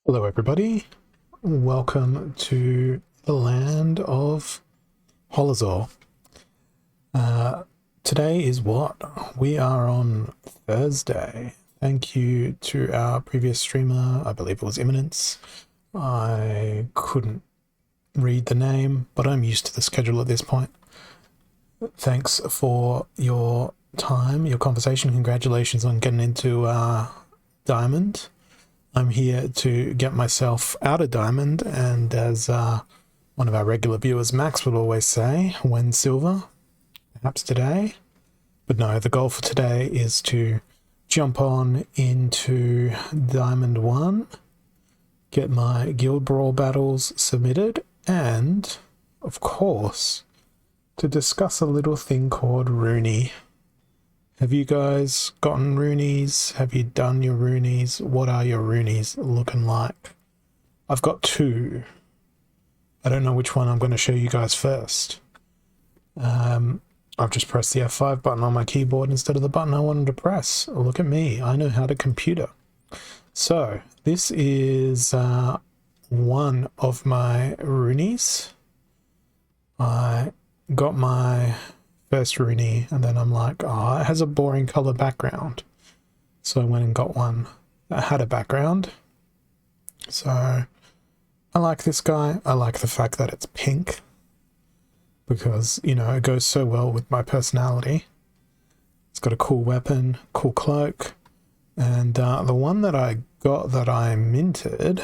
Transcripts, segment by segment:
Hello everybody, welcome to the land of Holazor. Today is what? We are on Thursday. Thank you to our previous streamer, I believe it was Imminence. I couldn't read the name, but I'm used to the schedule at this point. Thanks for your time, your conversation. Congratulations on getting into Diamond. I'm here to get myself out of Diamond, and as one of our regular viewers, Max, would always say, when silver, perhaps today. But no, the goal for today is to jump on into Diamond 1, get my Guild Brawl battles submitted, and, of course, to discuss a little thing called Rooney. Have you guys gotten Roonies? Have you done your Roonies? What are your Roonies looking like? I've got two. I don't know which one I'm going to show you guys first. I've just pressed the F5 button on my keyboard instead of the button I wanted to press. Look at me. I know how to computer. So, this is one of my Roonies. I got my first Rooney, and then I'm like, oh, it has a boring color background. So I went and got one that had a background. So I like this guy. I like the fact that it's pink because, you know, it goes so well with my personality. It's got a cool weapon, cool cloak, and the one that I got that I minted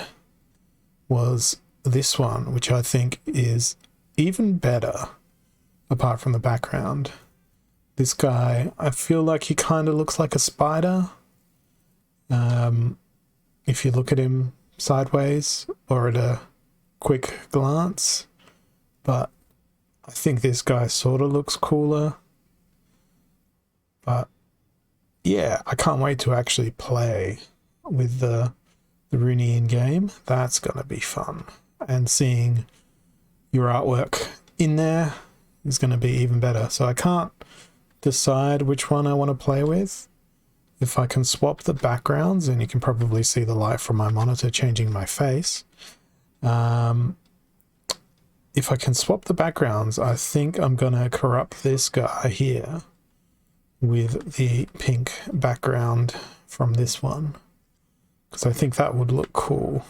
was this one, which I think is even better. Apart from the background, this guy, I feel like he kind of looks like a spider. If you look at him sideways or at a quick glance, but I think this guy sort of looks cooler. But yeah, I can't wait to actually play with the Rooney in game. That's gonna be fun, and seeing your artwork in there is going to be even better. So I can't decide which one I want to play with. If I can swap the backgrounds, and you can probably see the light from my monitor changing my face. If I can swap the backgrounds, I think I'm going to corrupt this guy here with the pink background from this one, because I think that would look cool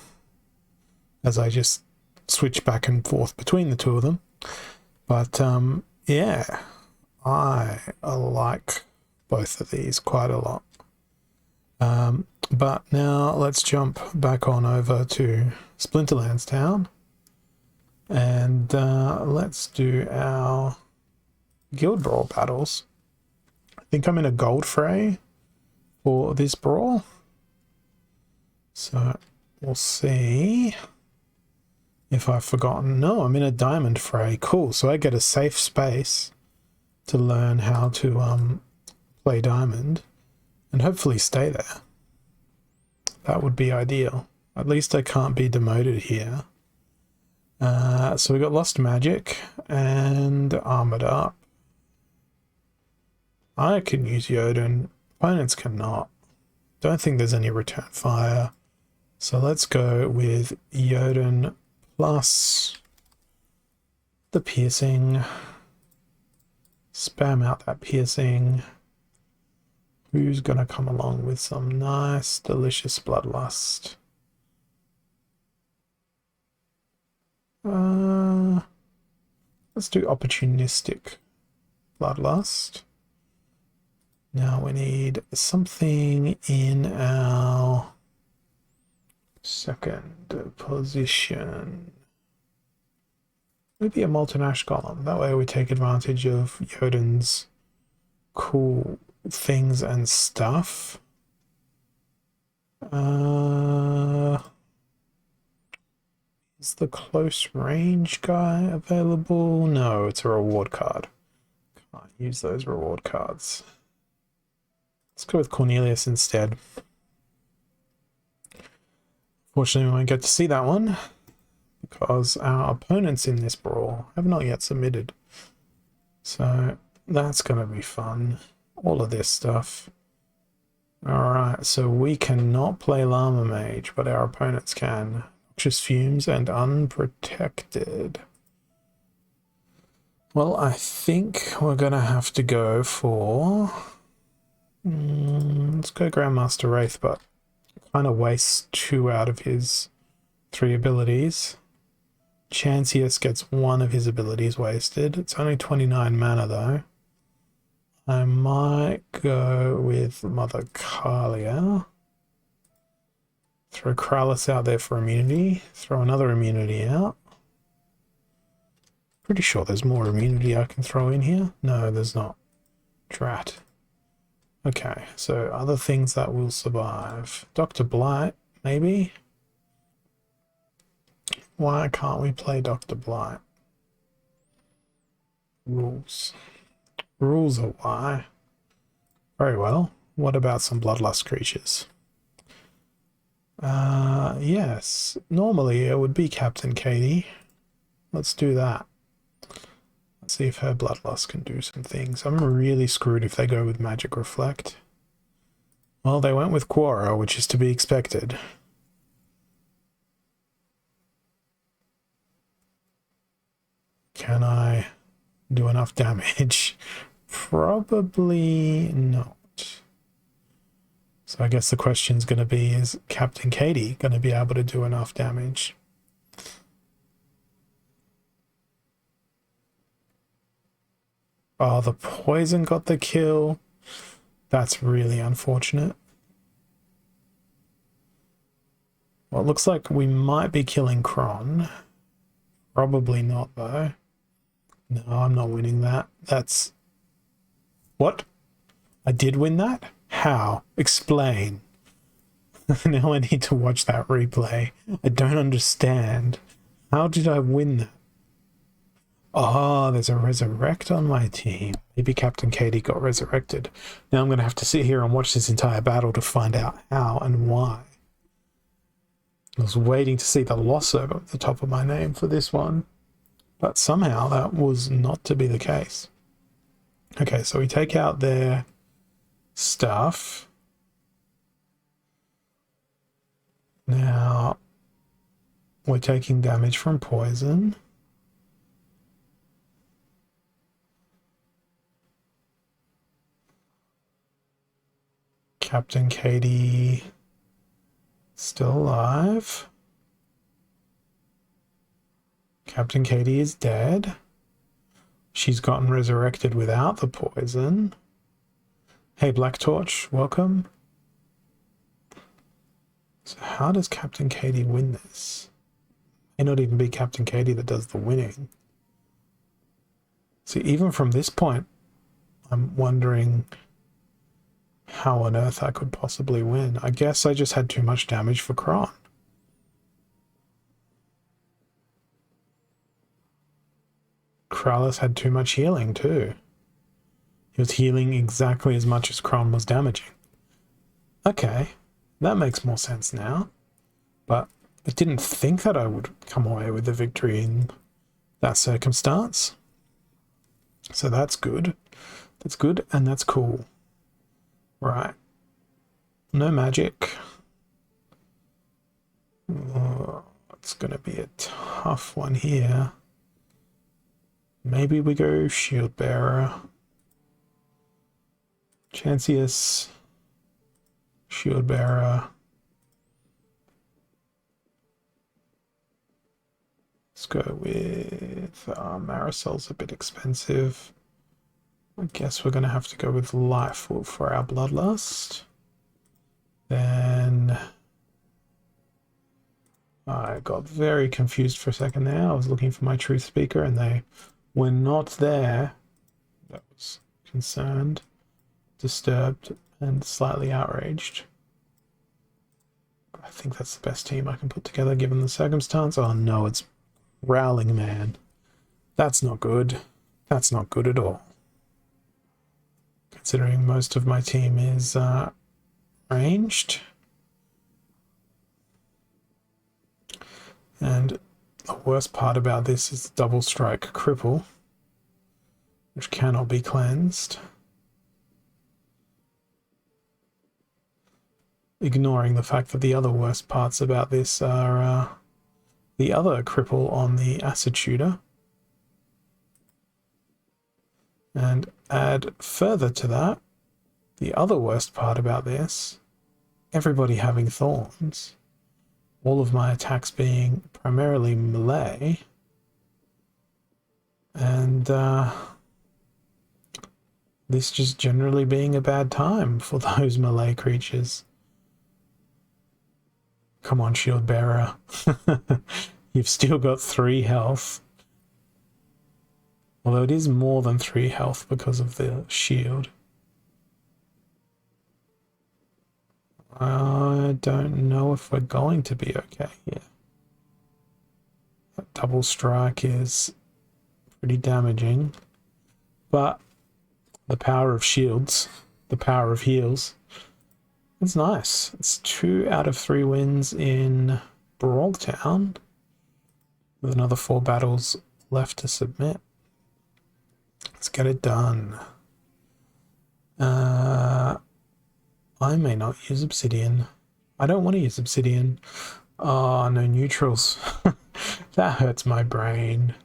as I just switch back and forth between the two of them. But yeah, I like both of these quite a lot. But now let's jump back on over to Splinterlands town, and let's do our Guild Brawl battles. I think I'm in a gold fray for this brawl, so we'll see if I've forgotten. No, I'm in a diamond fray. Cool. So I get a safe space to learn how to play diamond and hopefully stay there. That would be ideal. At least I can't be demoted here. So we got Lost Magic and Armored Up. I can use Jotun. Opponents cannot. Don't think there's any return fire. So let's go with Jotun plus the piercing. Spam out that piercing. Who's gonna come along with some nice, delicious bloodlust? Let's do opportunistic bloodlust. Now we need something in our second position. Maybe a Molten Ash Golem. That way we take advantage of Jotun's cool things and stuff. Is the close range guy available? No, it's a reward card. Can't use those reward cards. Let's go with Cornelius instead. Fortunately, we won't get to see that one because our opponents in this brawl have not yet submitted. So that's going to be fun. All of this stuff. Alright, so we cannot play Llama Mage, but our opponents can. Noxious Fumes and Unprotected. Well, I think we're going to have to go for... let's go Grandmaster Wraith, but kind of wastes 2 out of his 3 abilities. Chancius gets 1 of his abilities wasted. It's only 29 mana though. I might go with Mother Kalia. Throw Kralis out there for immunity. Throw another immunity out. Pretty sure there's more immunity I can throw in here. No, there's not. Drat. Okay, so other things that will survive. Dr. Blight, maybe? Why can't we play Dr. Blight? Rules. Rules are why. Very well. What about some Bloodlust creatures? Yes. Normally it would be Captain Katie. Let's do that. Let's see if her Bloodlust can do some things. I'm really screwed if they go with Magic Reflect. Well, they went with Quora, which is to be expected. Can I do enough damage? Probably not. So I guess the question's going to be, is Captain Katie going to be able to do enough damage? Oh, the poison got the kill. That's really unfortunate. Well, it looks like we might be killing Kron. Probably not, though. No, I'm not winning that. That's... What? I did win that? How? Explain. Now I need to watch that replay. I don't understand. How did I win that? Oh, there's a resurrect on my team. Maybe Captain Katie got resurrected. Now I'm going to have to sit here and watch this entire battle to find out how and why. I was waiting to see the loss over at the top of my name for this one. But somehow that was not to be the case. Okay, so we take out their stuff. Now we're taking damage from poison. Captain Katie still alive. Captain Katie is dead. She's gotten resurrected without the poison. Hey, Black Torch, welcome. So how does Captain Katie win this? May not even be Captain Katie that does the winning. See, even from this point, I'm wondering how on earth I could possibly win. I guess I just had too much damage for Kron. Kralis had too much healing too. He was healing exactly as much as Kron was damaging. Okay, that makes more sense now. But I didn't think that I would come away with the victory in that circumstance. So that's good. That's good and that's cool. Right. No magic. Oh, it's going to be a tough one here. Maybe we go Shield Bearer. Chancius. Shield Bearer. Let's go with Marisol's a bit expensive. I guess we're going to have to go with Life for our Bloodlust. Then I got very confused for a second there. I was looking for my Truth Speaker and they were not there. I was concerned, disturbed, and slightly outraged. I think that's the best team I can put together given the circumstance. Oh no, it's Rowling Man. That's not good. That's not good at all. Considering most of my team is ranged. And the worst part about this is the double strike cripple, which cannot be cleansed. ignoring the fact that the other worst parts about this are the other cripple on the acid shooter. And add further to that, the other worst part about this, everybody having thorns, all of my attacks being primarily melee, and this just generally being a bad time for those melee creatures. Come on, shield bearer. You've still got 3 health. Although it is more than 3 health because of the shield. I don't know if we're going to be okay here. That double strike is pretty damaging. But the power of shields, the power of heals, it's nice. It's 2 out of 3 wins in Brawl Town, with another 4 battles left to submit. Let's get it done. I may not use obsidian. I don't want to use obsidian. Oh, no neutrals. That hurts my brain.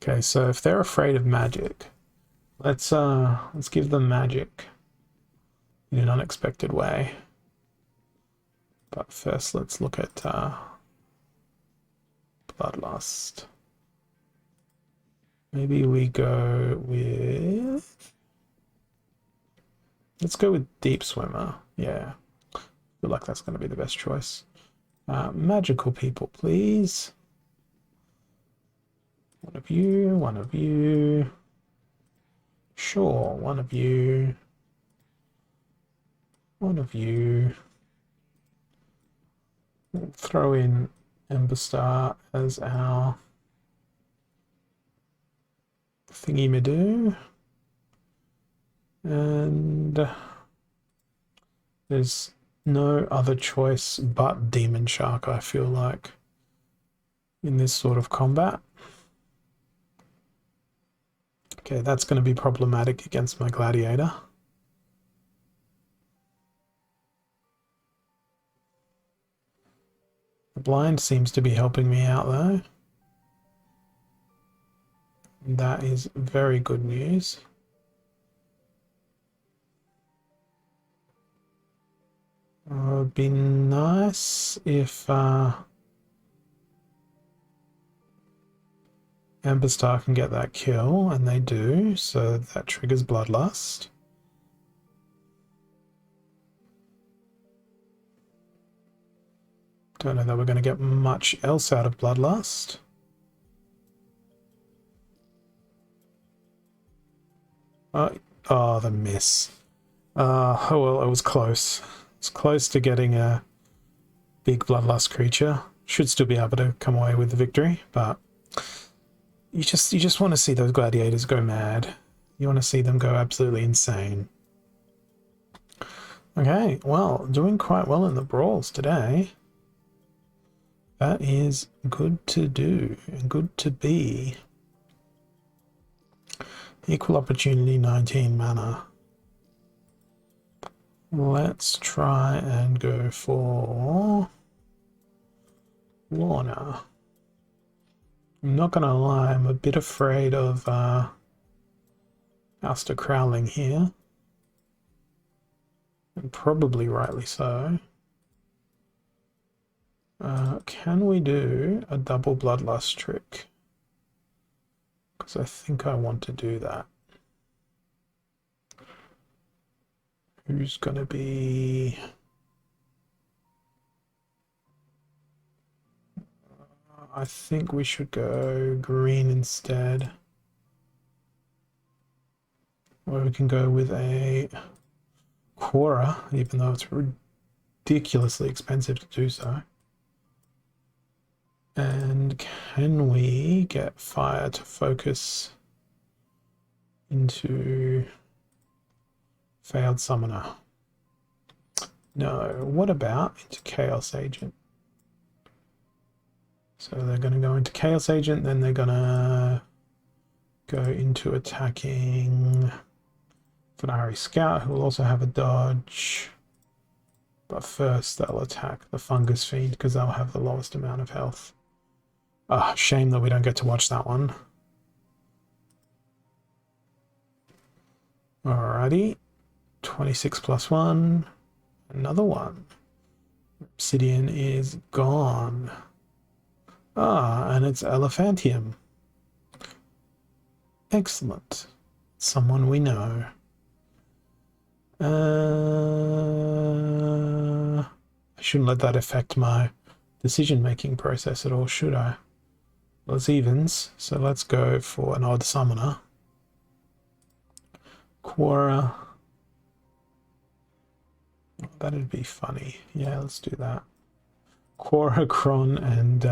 Okay, so if they're afraid of magic, let's give them magic in an unexpected way. But first, let's look at Bloodlust. Maybe we go with... Let's go with Deep Swimmer. Yeah, I feel like that's going to be the best choice. Magical people, please. One of you, one of you. Sure, one of you. One of you. We'll throw in Ember Star as our thingy-madoo. And there's no other choice but Demon Shark, I feel like, in this sort of combat. Okay, that's going to be problematic against my Gladiator. The blind seems to be helping me out though. That is very good news. It would be nice if Ember Star can get that kill, and they do, so that triggers Bloodlust. Don't know that we're going to get much else out of Bloodlust. Oh, the miss. Oh well, it was close. It's close to getting a big Bloodlust creature. Should still be able to come away with the victory, but you just want to see those gladiators go mad. You want to see them go absolutely insane. Okay, well, doing quite well in the brawls today. That is good to do and good to be. Equal opportunity, 19 mana. Let's try and go for Lorna. I'm not gonna lie, I'm a bit afraid of Aster Crowling here. And probably rightly so. Can we do a double Bloodlust trick? Because I think I want to do that. Who's going to be... I think we should go green instead. Or we can go with a Quora, even though it's ridiculously expensive to do so. And can we get fire to focus into Failed Summoner? No. What about into Chaos Agent? So they're going to go into Chaos Agent, then they're going to go into attacking Fenari Scout, who will also have a dodge. But first they'll attack the Fungus Fiend because they'll have the lowest amount of health. Ah, shame that we don't get to watch that one. Alrighty. 26 plus 1. Another one. Obsidian is gone. Ah, and it's Elephantium. Excellent. Someone we know. I shouldn't let that affect my decision-making process at all, should I? Well, it's evens, so let's go for an odd summoner. Quora. Oh, that'd be funny. Yeah, let's do that. Quora, Kron, and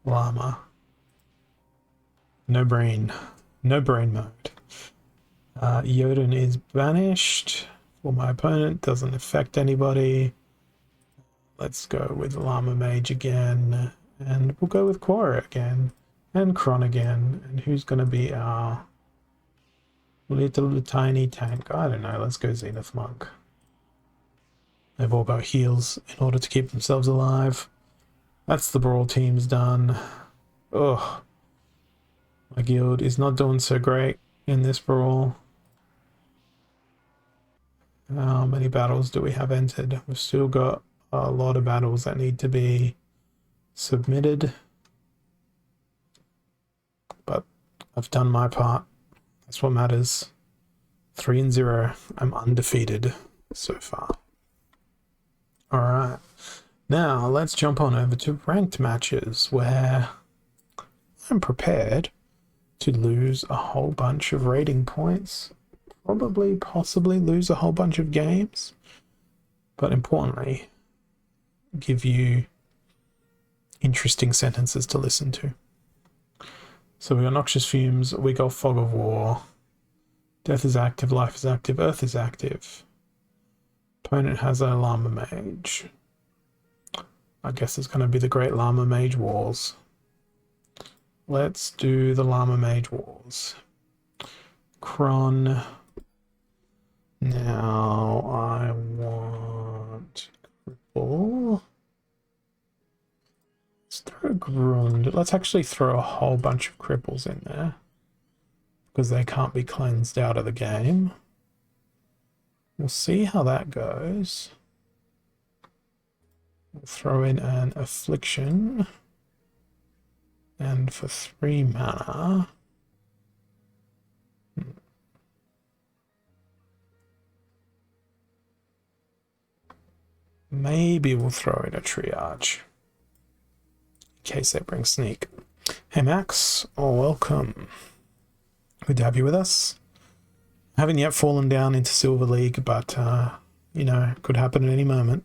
Llama. No brain. No brain mode. Jotun is banished for my opponent. Doesn't affect anybody. Let's go with Llama Mage again. And we'll go with Quora again. And Kron again. And who's going to be our little tiny tank? I don't know. Let's go Zenith Monk. They've all got heals in order to keep themselves alive. That's the Brawl team's done. Ugh. My guild is not doing so great in this Brawl. How many battles do we have entered? We've still got a lot of battles that need to be submitted. But I've done my part. That's what matters. 3-0. I'm undefeated so far. Alright. Now let's jump on over to ranked matches where I'm prepared to lose a whole bunch of rating points. Probably, possibly lose a whole bunch of games. But importantly, give you interesting sentences to listen to. So we got Noxious Fumes, we got Fog of War, Death is active, Life is active, Earth is active. Opponent has a Llama Mage. I guess it's going to be the Great Llama Mage Wars. Let's do the Llama Mage Wars. Kron. Now I want Cripple. Let's throw Grund. Let's actually throw a whole bunch of cripples in there because they can't be cleansed out of the game. We'll see how that goes. We'll throw in an Affliction. And for 3 mana... maybe we'll throw in a Triage. In case they bring Sneak. Hey Max, welcome. Good to have you with us. Haven't yet fallen down into Silver League, but, you know, could happen at any moment.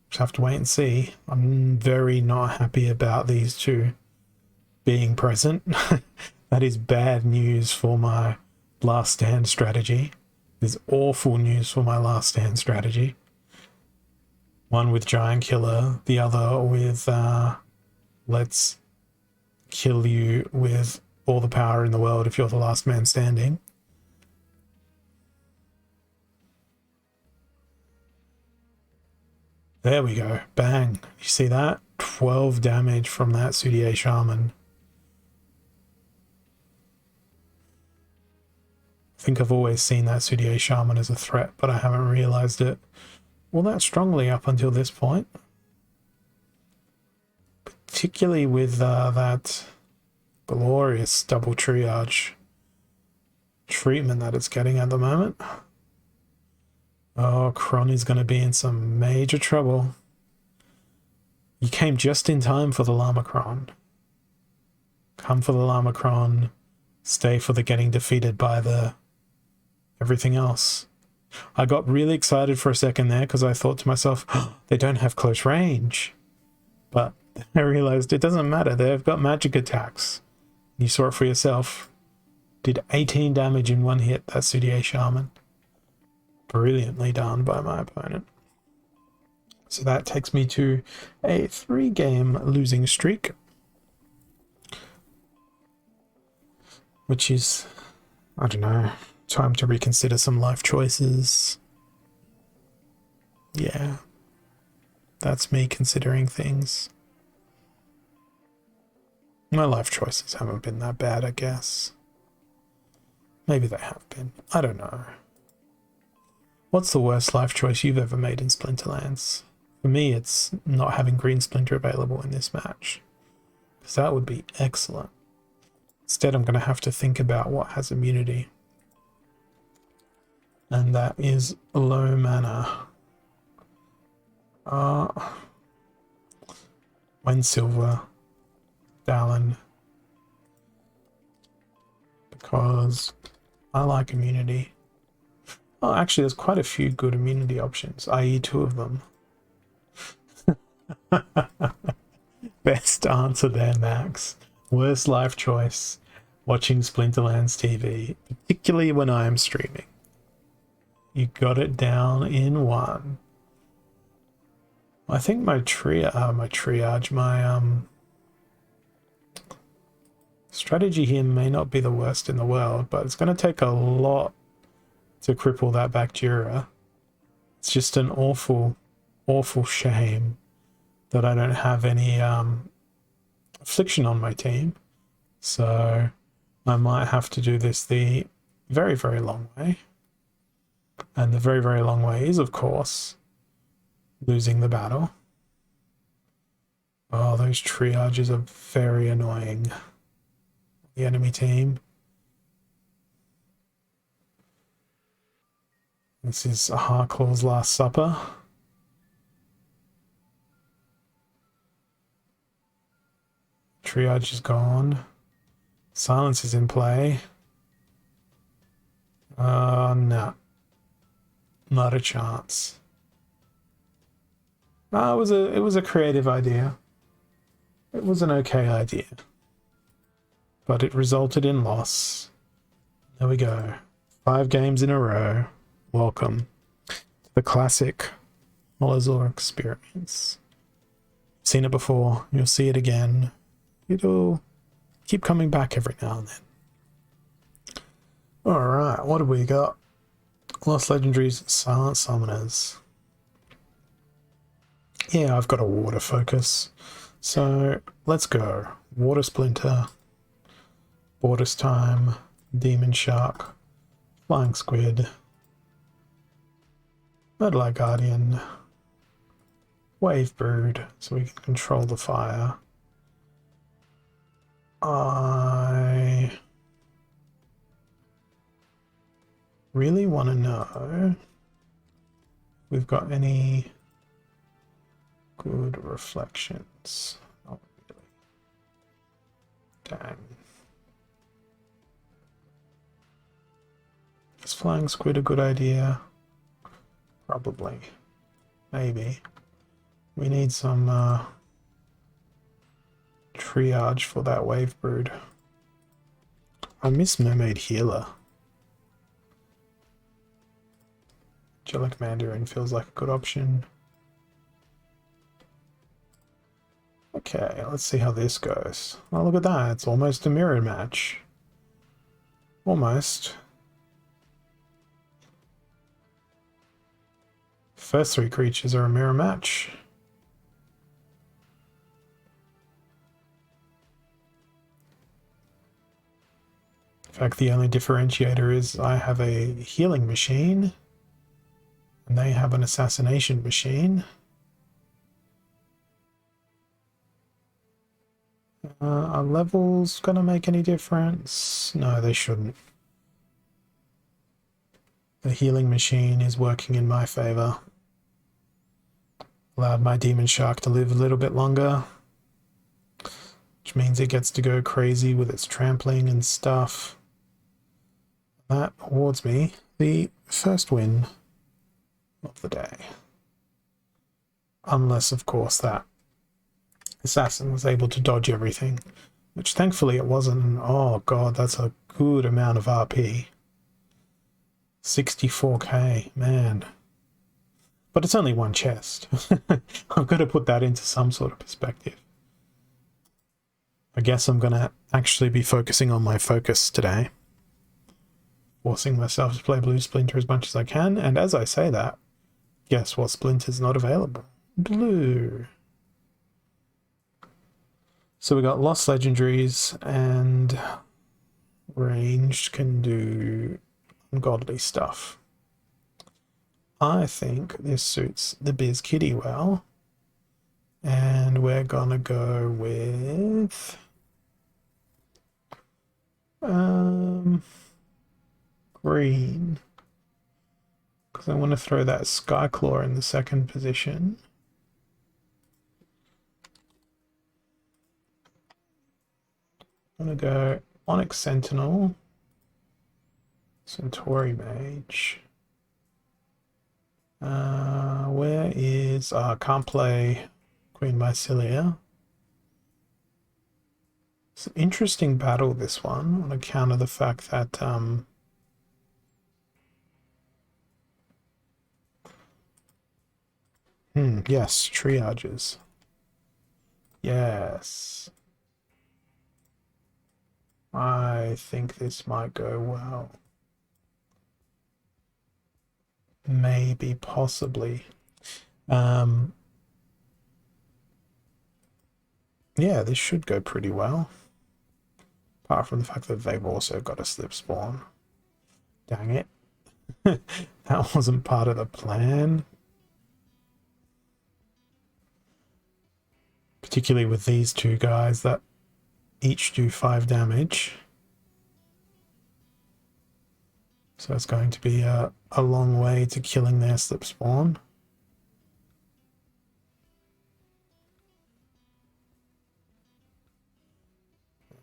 Just have to wait and see. I'm very not happy about these two being present. That is bad news for my Last Stand strategy. It's awful news for my Last Stand strategy. One with Giant Killer, the other with let's kill you with all the power in the world if you're the last man standing. There we go. Bang. You see that? 12 damage from that Sudier Shaman. I think I've always seen that Sudier Shaman as a threat, but I haven't realized it all that strongly up until this point. Particularly with that glorious double triage treatment that it's getting at the moment. Oh, Kron is going to be in some major trouble. You came just in time for the Llama-Kron. Come for the Llama-Kron. Stay for the getting defeated by the everything else. I got really excited for a second there because I thought to myself, oh, they don't have close range. But I realized it doesn't matter. They've got magic attacks. You saw it for yourself. Did 18 damage in one hit, that Sudier Shaman. Brilliantly done by my opponent. So that takes me to a 3-game losing streak. Which is, I don't know, time to reconsider some life choices. Yeah, that's me considering things. My life choices haven't been that bad, I guess. Maybe they have been. I don't know. What's the worst life choice you've ever made in Splinterlands? For me, it's not having Green Splinter available in this match, because that would be excellent. Instead, I'm going to have to think about what has immunity. And that is low mana. When Silver, Dallin, because I like immunity. Oh, actually, there's quite a few good immunity options, i.e. 2 of them. Best answer there, Max. Worst life choice, watching Splinterlands TV, particularly when I am streaming. You got it down in one. I think my triage, my strategy here may not be the worst in the world, but it's going to take a lot to cripple that bacteria. It's just an awful, awful shame that I don't have any affliction on my team. So I might have to do this the very, very long way. And the very, very long way is, of course, losing the battle. Oh, those triages are very annoying. The enemy team. This is Harklaw's Last Supper. Triage is gone. Silence is in play. No. Not a chance. It was a creative idea. It was an okay idea. But it resulted in loss. There we go. 5 games in a row. Welcome to the classic Molazor experience. Seen it before, you'll see it again. It'll keep coming back every now and then. Alright, what have we got? Lost Legendaries, Silent Summoners. Yeah, I've got a water focus. So let's go. Water Splinter, Borders Time, Demon Shark, Flying Squid, Medley Guardian, Wave Brood, so we can control the fire. I really want to know if we've got any good reflections. Not really. Dang. Is Flying Squid a good idea? Probably. Maybe. We need some triage for that Wave Brood. I miss Mermaid Healer. Angelic Mandarin feels like a good option. Okay, let's see how this goes. Oh, look at that. It's almost a mirror match. Almost. First 3 creatures are a mirror match. In fact, the only differentiator is I have a healing machine and they have an assassination machine. Are levels gonna make any difference? No, they shouldn't. The healing machine is working in my favor. Allowed my Demon Shark to live a little bit longer, which means it gets to go crazy with its trampling and stuff. That awards me the first win of the day. Unless, of course, that assassin was able to dodge everything, which thankfully it wasn't. Oh god, that's a good amount of RP. 64k, man. But it's only one chest. I've got to put that into some sort of perspective. I guess I'm going to actually be focusing on my focus today. Forcing myself to play Blue Splinter as much as I can, and as I say that, Guess what splinter's not available? Blue. So we got lost legendaries and ranged can do ungodly stuff. I think this suits the Biz Kitty well. And we're gonna go with green. Because I want to throw that Skyclaw in the second position. I'm going to go Onyx Sentinel, Centauri Mage. Where is... can't play Queen Mycelia. It's an interesting battle, this one, on account of the fact that... yes, triages. Yes. I think this might go well. Maybe, possibly. Yeah, this should go pretty well. Apart from the fact that they've also got a slip spawn. Dang it. That wasn't part of the plan. Particularly with these two guys that each do 5 damage. So it's going to be a long way to killing their slip spawn.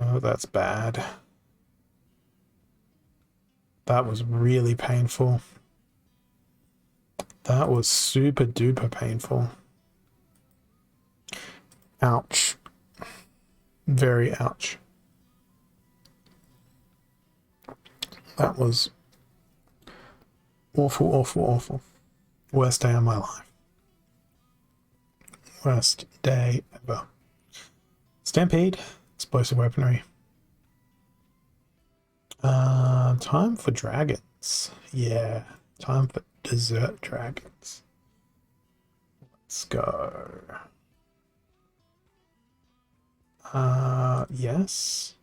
Oh, that's bad. That was really painful. That was super duper painful. Ouch. Very ouch. That was awful, awful, awful. Worst day of my life. Worst day ever. Stampede, explosive weaponry. Time for dragons. Yeah, time for desert dragons. Let's go. Yes.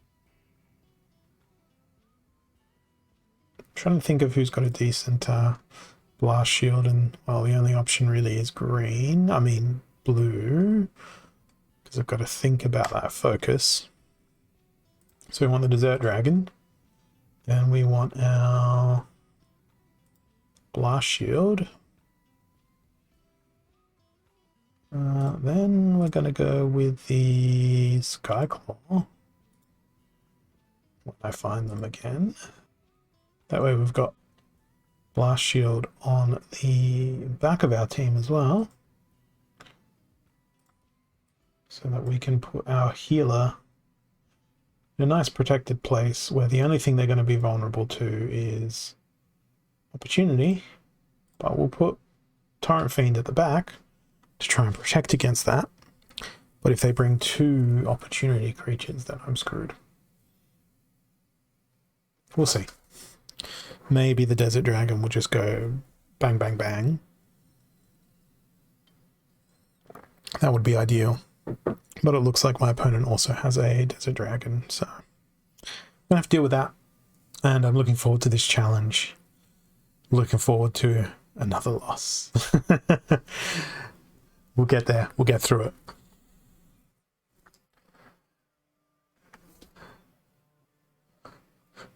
I'm trying to think of who's got a decent blast shield, and well, the only option really is green. I mean blue, because I've got to think about that focus. So we want the desert dragon. Then we want our blast shield. Then we're going to go with the Skyclaw when I find them again. That way we've got blast shield on the back of our team as well, so that we can put our healer in a nice protected place where the only thing they're going to be vulnerable to is opportunity, but we'll put Torrent Fiend at the back to try and protect against that. But if they bring 2 opportunity creatures, then I'm screwed. We'll see. Maybe the Desert Dragon will just go bang, bang, bang. That would be ideal. But it looks like my opponent also has a Desert Dragon, so I'm going to have to deal with that. And I'm looking forward to this challenge. Looking forward to another loss. We'll get there. We'll get through it.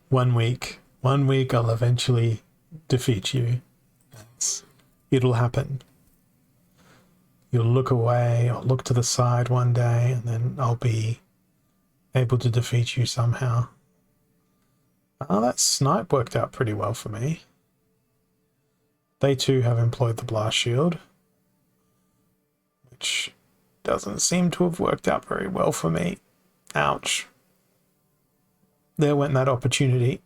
One week I'll eventually defeat you. It'll happen. You'll look away or look to the side one day, and then I'll be able to defeat you somehow. Oh, that snipe worked out pretty well for me. They too have employed the blast shield, which doesn't seem to have worked out very well for me. Ouch. There went that opportunity.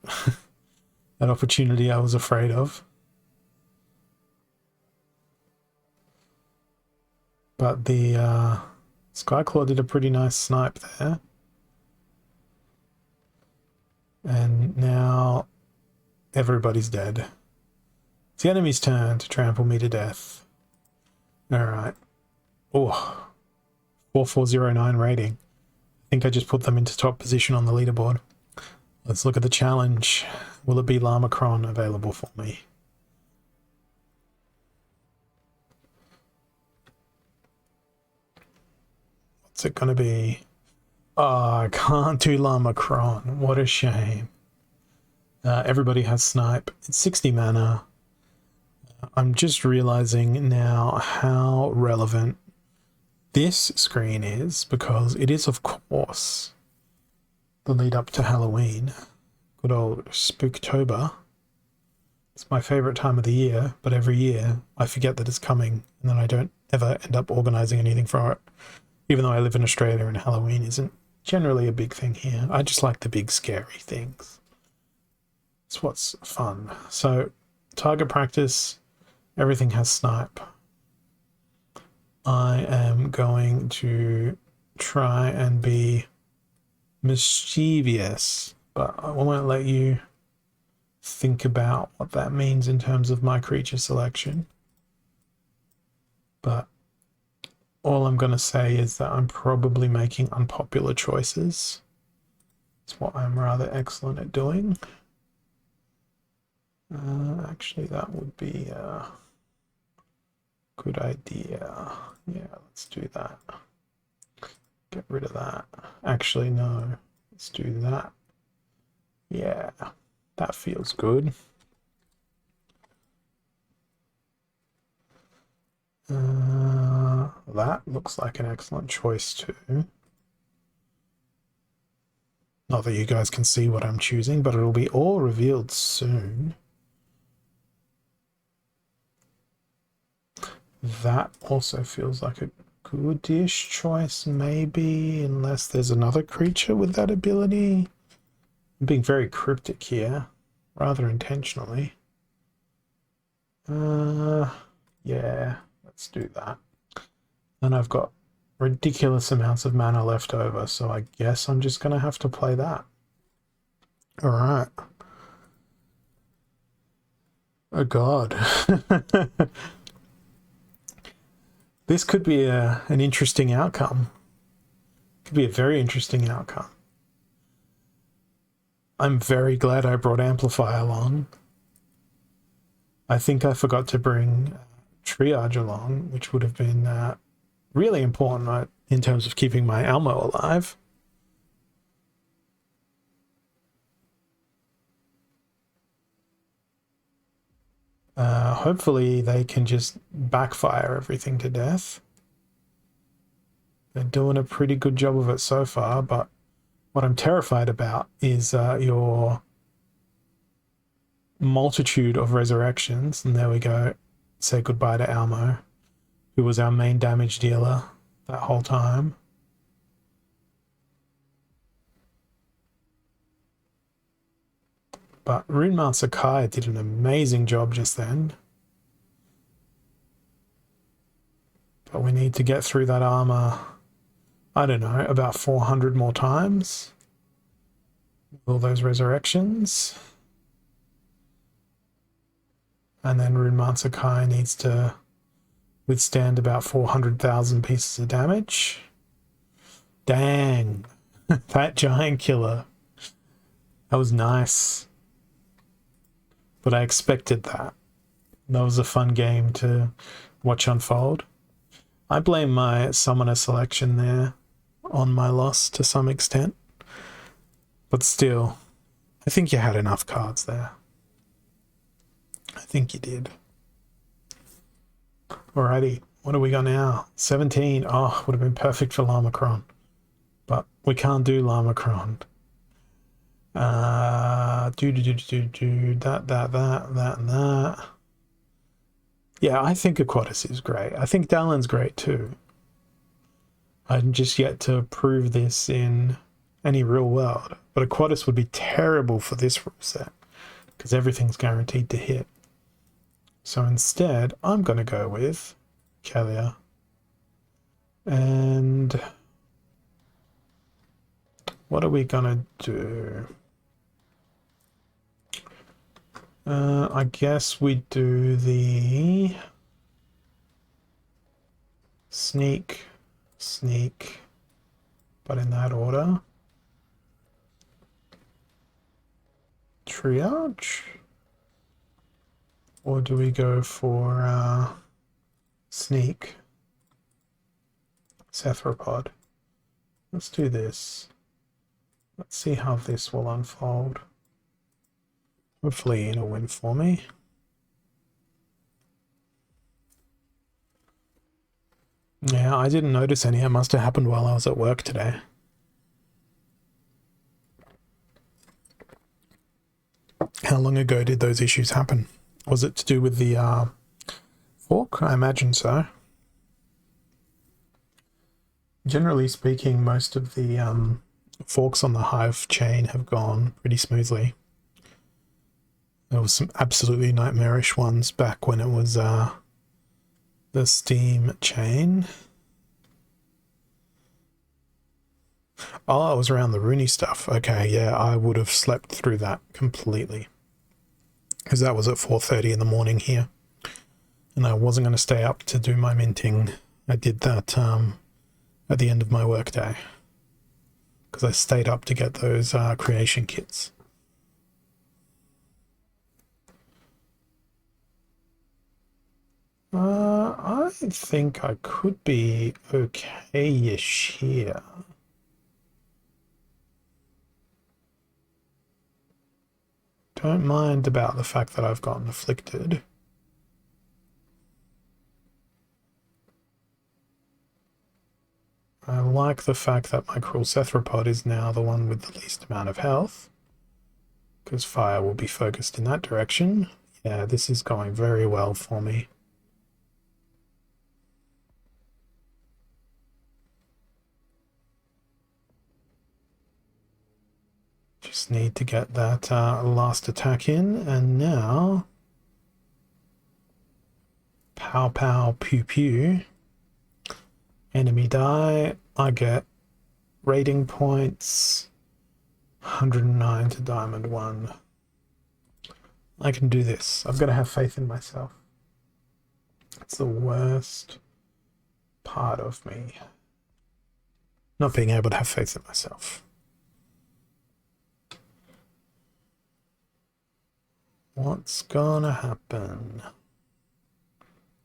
That opportunity I was afraid of. But the Skyclaw did a pretty nice snipe there. And now everybody's dead. It's the enemy's turn to trample me to death. All right. Oh, 4409 rating. I think I just put them into top position on the leaderboard. Let's look at the challenge. Will it be Lamacron available for me? What's it going to be? Oh, I can't do Lamacron. What a shame. Everybody has snipe. It's 60 mana. I'm just realizing now how relevant this screen is, because it is, of course, the lead up to Halloween. Good old Spooktober. It's my favorite time of the year, but every year I forget that it's coming, and then I don't ever end up organizing anything for it. Even though I live in Australia and Halloween isn't generally a big thing here. I just like the big scary things. It's what's fun. So, target practice, everything has snipe. I am going to try and be mischievous, but I won't let you think about what that means in terms of my creature selection. But all I'm going to say is that I'm probably making unpopular choices. It's what I'm rather excellent at doing. Actually, that would be a good idea. Yeah, let's do that. Get rid of that. Actually, no. Let's do that. Yeah, that feels good. That looks like an excellent choice too. Not that you guys can see what I'm choosing, but it'll be all revealed soon. That also feels like a goodish choice, maybe, unless there's another creature with that ability. I'm being very cryptic here, rather intentionally. Yeah, let's do that. And I've got ridiculous amounts of mana left over, so I guess I'm just going to have to play that. All right. Oh, God. This could be an interesting outcome. Could be a very interesting outcome. I'm very glad I brought Amplify along. I think I forgot to bring Triage along, which would have been really important in terms of keeping my Almo alive. Hopefully they can just backfire everything to death. They're doing a pretty good job of it so far, but what I'm terrified about is your multitude of resurrections. And there we go. Say goodbye to Almo, who was our main damage dealer that whole time. But Runemaster Sakai did an amazing job just then. But we need to get through that armor, I don't know, about 400 more times. All those resurrections. And then Runemaster Sakai needs to withstand about 400,000 pieces of damage. Dang. That giant killer. That was nice. But I expected that. That was a fun game to watch unfold. I blame my summoner selection there on my loss to some extent. But still, I think you had enough cards there. I think you did. Alrighty, what do we got now? 17. Oh, would have been perfect for Lamacron. But we can't do Lamacron. That, and that. Yeah, I think Aquatis is great. I think Dallin's great too. I'm just yet to prove this in any real world. But Aquatis would be terrible for this rule set, because everything's guaranteed to hit. So instead, I'm going to go with Kalia. And what are we going to do? I guess we do the Sneak, sneak, but in that order. Triage? Or do we go for sneak? Cephalopod. Let's do this. Let's see how this will unfold. Hopefully it'll win for me. Yeah, I didn't notice any. It must have happened while I was at work today. How long ago did those issues happen? Was it to do with the fork? I imagine so. Generally speaking, most of the forks on the Hive chain have gone pretty smoothly. There was some absolutely nightmarish ones back when it was the Steam chain. Oh, it was around the Rooney stuff. Okay, yeah, I would have slept through that completely. Because that was at 4:30 in the morning here. And I wasn't going to stay up to do my minting. I did that at the end of my workday. Because I stayed up to get those creation kits. I think I could be okay-ish here. Don't mind about the fact that I've gotten afflicted. I like the fact that my cruel cephalopod is now the one with the least amount of health. Because fire will be focused in that direction. Yeah, this is going very well for me. Just need to get that last attack in, and now pow pow pew pew. Enemy die. I get rating points. 109 to diamond 1. I can do this. I've got to have faith in myself. It's the worst part of me. Not being able to have faith in myself. What's gonna happen?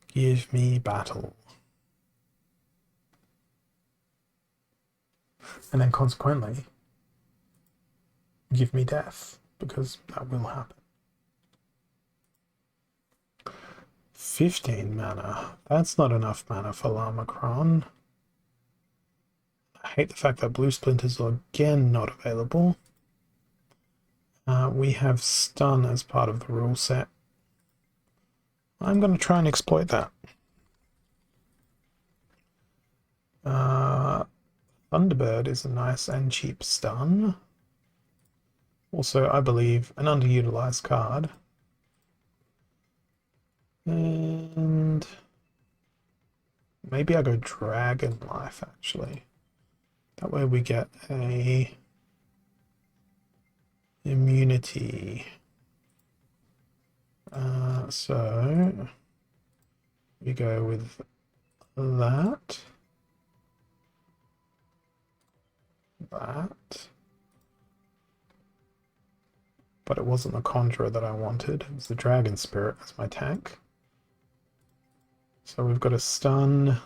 Give me battle. And then consequently, give me death, because that will happen. 15 mana. That's not enough mana for Lamacron. I hate the fact that blue splinters are again not available. We have stun as part of the rule set. I'm going to try and exploit that. Thunderbird is a nice and cheap stun. Also, I believe, an underutilized card. And maybe I go Dragon Life, actually. That way we get a immunity. So we go with that. But it wasn't the Conjurer that I wanted. It was the Dragon Spirit as my tank. So we've got a stun.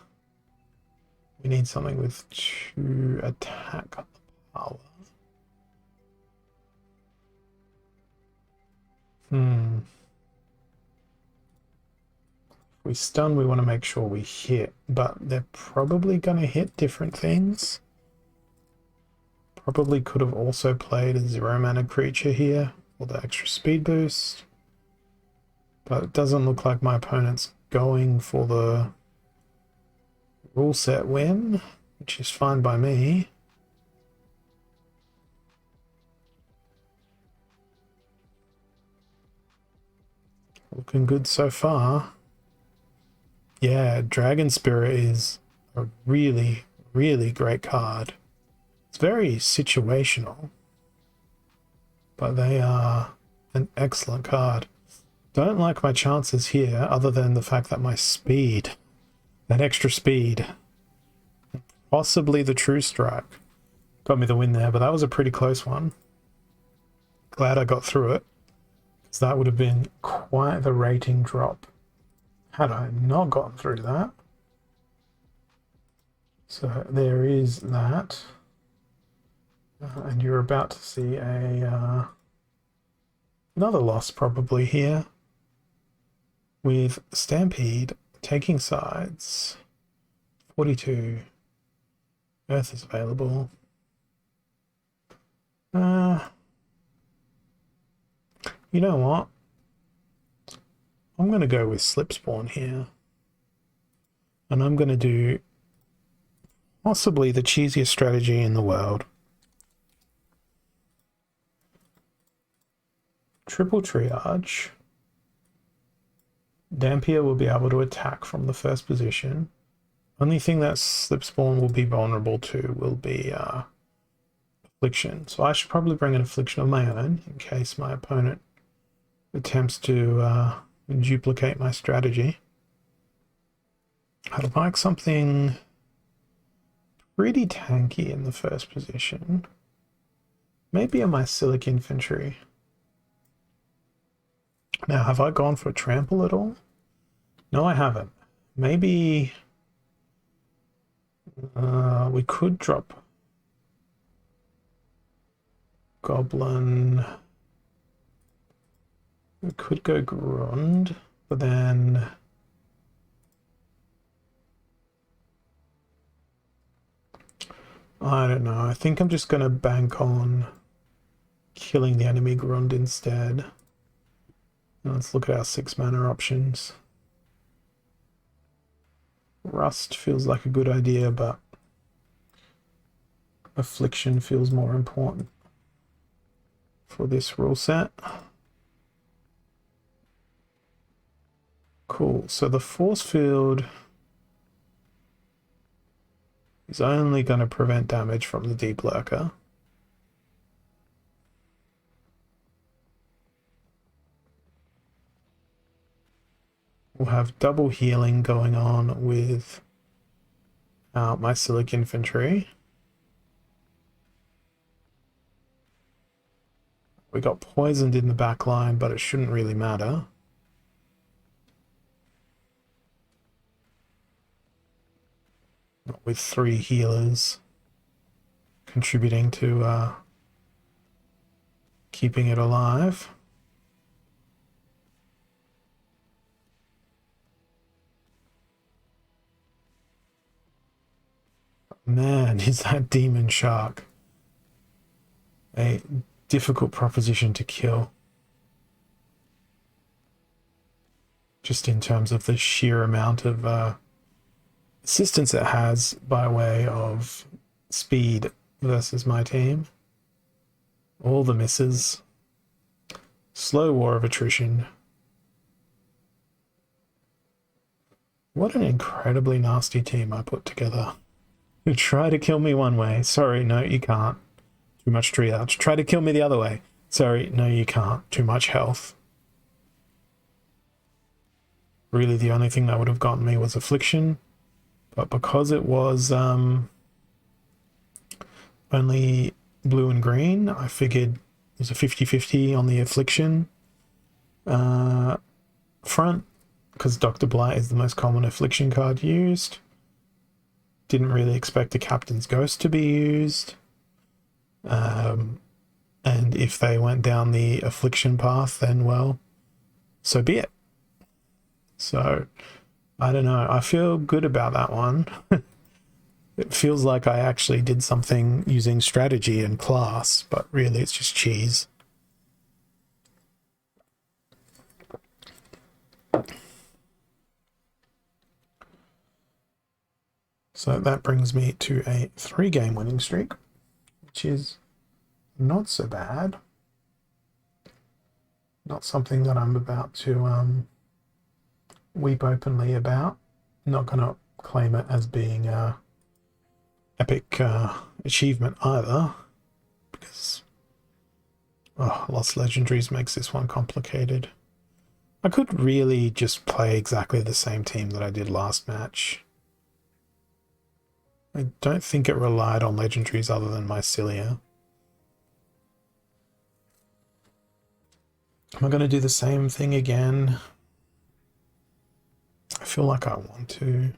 We need something with 2 attack power. If we stun, we want to make sure we hit, but they're probably going to hit different things. Probably could have also played a 0 mana creature here for the extra speed boost. But it doesn't look like my opponent's going for the rule set win, which is fine by me. Looking good so far. Yeah, Dragon Spirit is a really, really great card. It's very situational, but they are an excellent card. Don't like my chances here, other than the fact that my speed That extra speed. Possibly the true strike. Got me the win there, but that was a pretty close one. Glad I got through it, because that would have been quite the rating drop had I not gotten through that. So there is that. And you're about to see a another loss probably here, with Stampede taking sides. 42. Earth is available. You know what? I'm going to go with Slipspawn here. And I'm going to do possibly the cheesiest strategy in the world. Triple triage. Dampier will be able to attack from the first position. Only thing that Slipspawn will be vulnerable to will be Affliction. So I should probably bring an Affliction of my own in case my opponent attempts to duplicate my strategy. I'd like something pretty tanky in the first position. Maybe a Mycelic Infantry. Now, have I gone for a trample at all? No, I haven't. Maybe we could drop Goblin. We could go Grund, but then I don't know. I think I'm just going to bank on killing the enemy Grund instead. Let's look at our 6 mana options. Rust feels like a good idea, but Affliction feels more important for this rule set. Cool, so the force field is only going to prevent damage from the Deep Lurker. We'll have double healing going on with Mycelic Infantry. We got poisoned in the back line, but it shouldn't really matter. With 3 healers contributing to keeping it alive. Man, is that Demon Shark a difficult proposition to kill. Just in terms of the sheer amount of assistance it has by way of speed versus my team. All the misses. Slow war of attrition. What an incredibly nasty team I put together. You try to kill me one way. Sorry, no, you can't. Too much triage. Try to kill me the other way. Sorry, no, you can't. Too much health. Really, the only thing that would have gotten me was Affliction. But because it was only blue and green, I figured it was a 50-50 on the Affliction front, because Dr. Blight is the most common Affliction card used. Didn't really expect a Captain's Ghost to be used. And if they went down the Affliction path, then, well, so be it. So, I don't know. I feel good about that one. It feels like I actually did something using strategy and class, but really it's just cheese. So that brings me to a 3-game winning streak, which is not so bad. Not something that I'm about to weep openly about. Not going to claim it as being a epic achievement either, because Lost Legendaries makes this one complicated. I could really just play exactly the same team that I did last match I don't think it relied on legendaries other than Mycelia. Am I going to do the same thing again? I feel like I want to.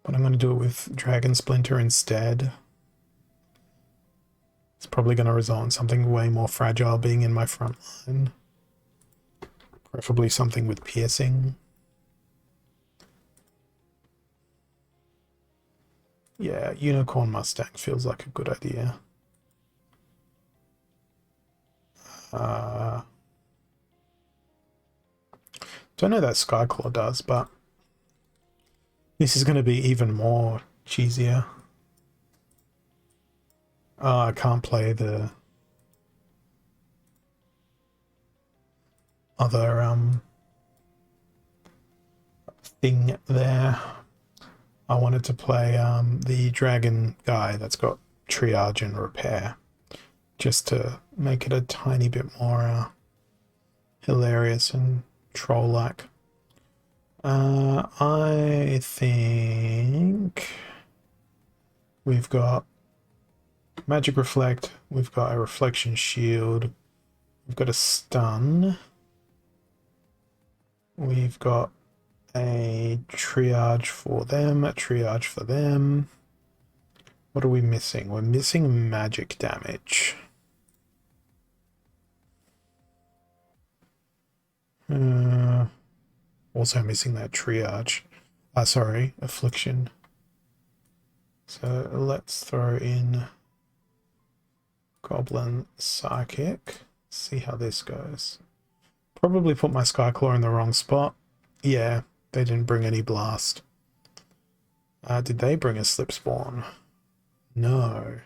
But I'm going to do it with Dragon Splinter instead. It's probably going to result in something way more fragile being in my front line. Preferably something with piercing. Yeah, Unicorn Mustang feels like a good idea. Don't know that Skyclaw does, but this is going to be even more cheesier. Oh, I can't play the other thing there. I wanted to play the dragon guy that's got triage and repair, just to make it a tiny bit more hilarious and troll-like. I think we've got Magic Reflect, we've got a Reflection Shield, we've got a Stun, we've got a Triage for them, a Triage for them. What are we missing? We're missing magic damage. Also missing that Triage. Sorry, Affliction. So let's throw in Goblin Psychic. See how this goes. Probably put my Skyclaw in the wrong spot. Yeah, they didn't bring any Blast. Did they bring a Slipspawn? No.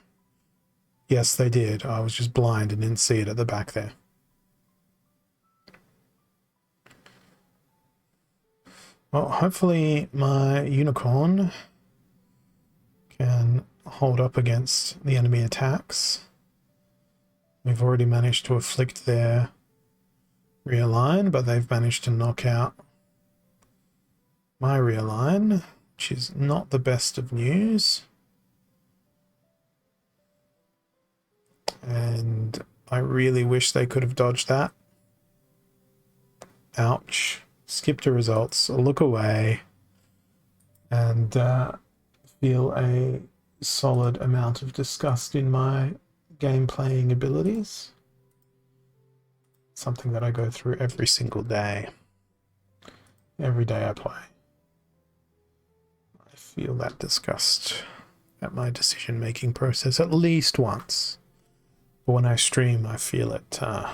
Yes, they did. I was just blind and didn't see it at the back there. Well, hopefully my Unicorn can hold up against the enemy attacks. We've already managed to afflict their rear line, but they've managed to knock out my rear line, which is not the best of news. And I really wish they could have dodged that. Ouch. Skip to results, look away, and feel a solid amount of disgust in my game playing abilities. Something that I go through every single day. Every day I play. I feel that disgust at my decision making process at least once. But when I stream, I feel it a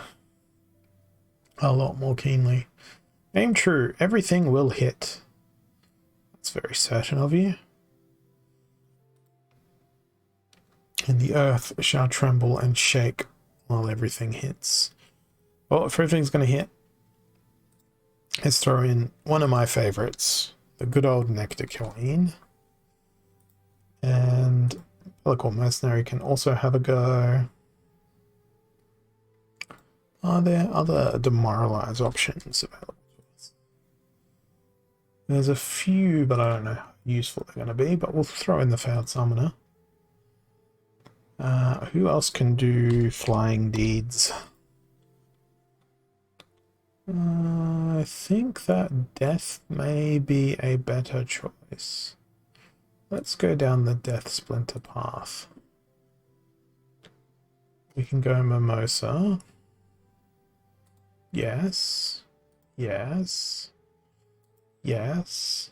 lot more keenly. Aim true, everything will hit. That's very certain of you. And the earth shall tremble and shake while everything hits. Well, if everything's going to hit, let's throw in one of my favorites, the good old Nectar Queen. And Pelican Mercenary can also have a go. Are there other demoralize options available? There's a few, but I don't know how useful they're going to be, but we'll throw in the Failed Summoner. Who else can do flying deeds? I think that death may be a better choice. Let's go down the Death Splinter path. We can go Mimosa. Yes. Yes. Yes.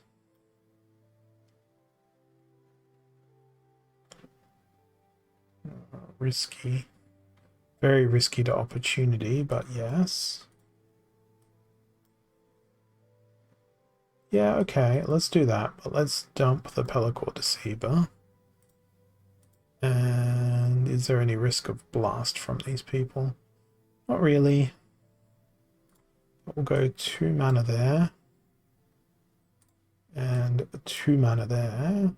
Risky. Very risky to opportunity, but yes. Yeah, okay, let's do that. But let's dump the Pelacor Deceiver. And is there any risk of blast from these people? Not really. We'll go 2 mana there. And 2 mana there.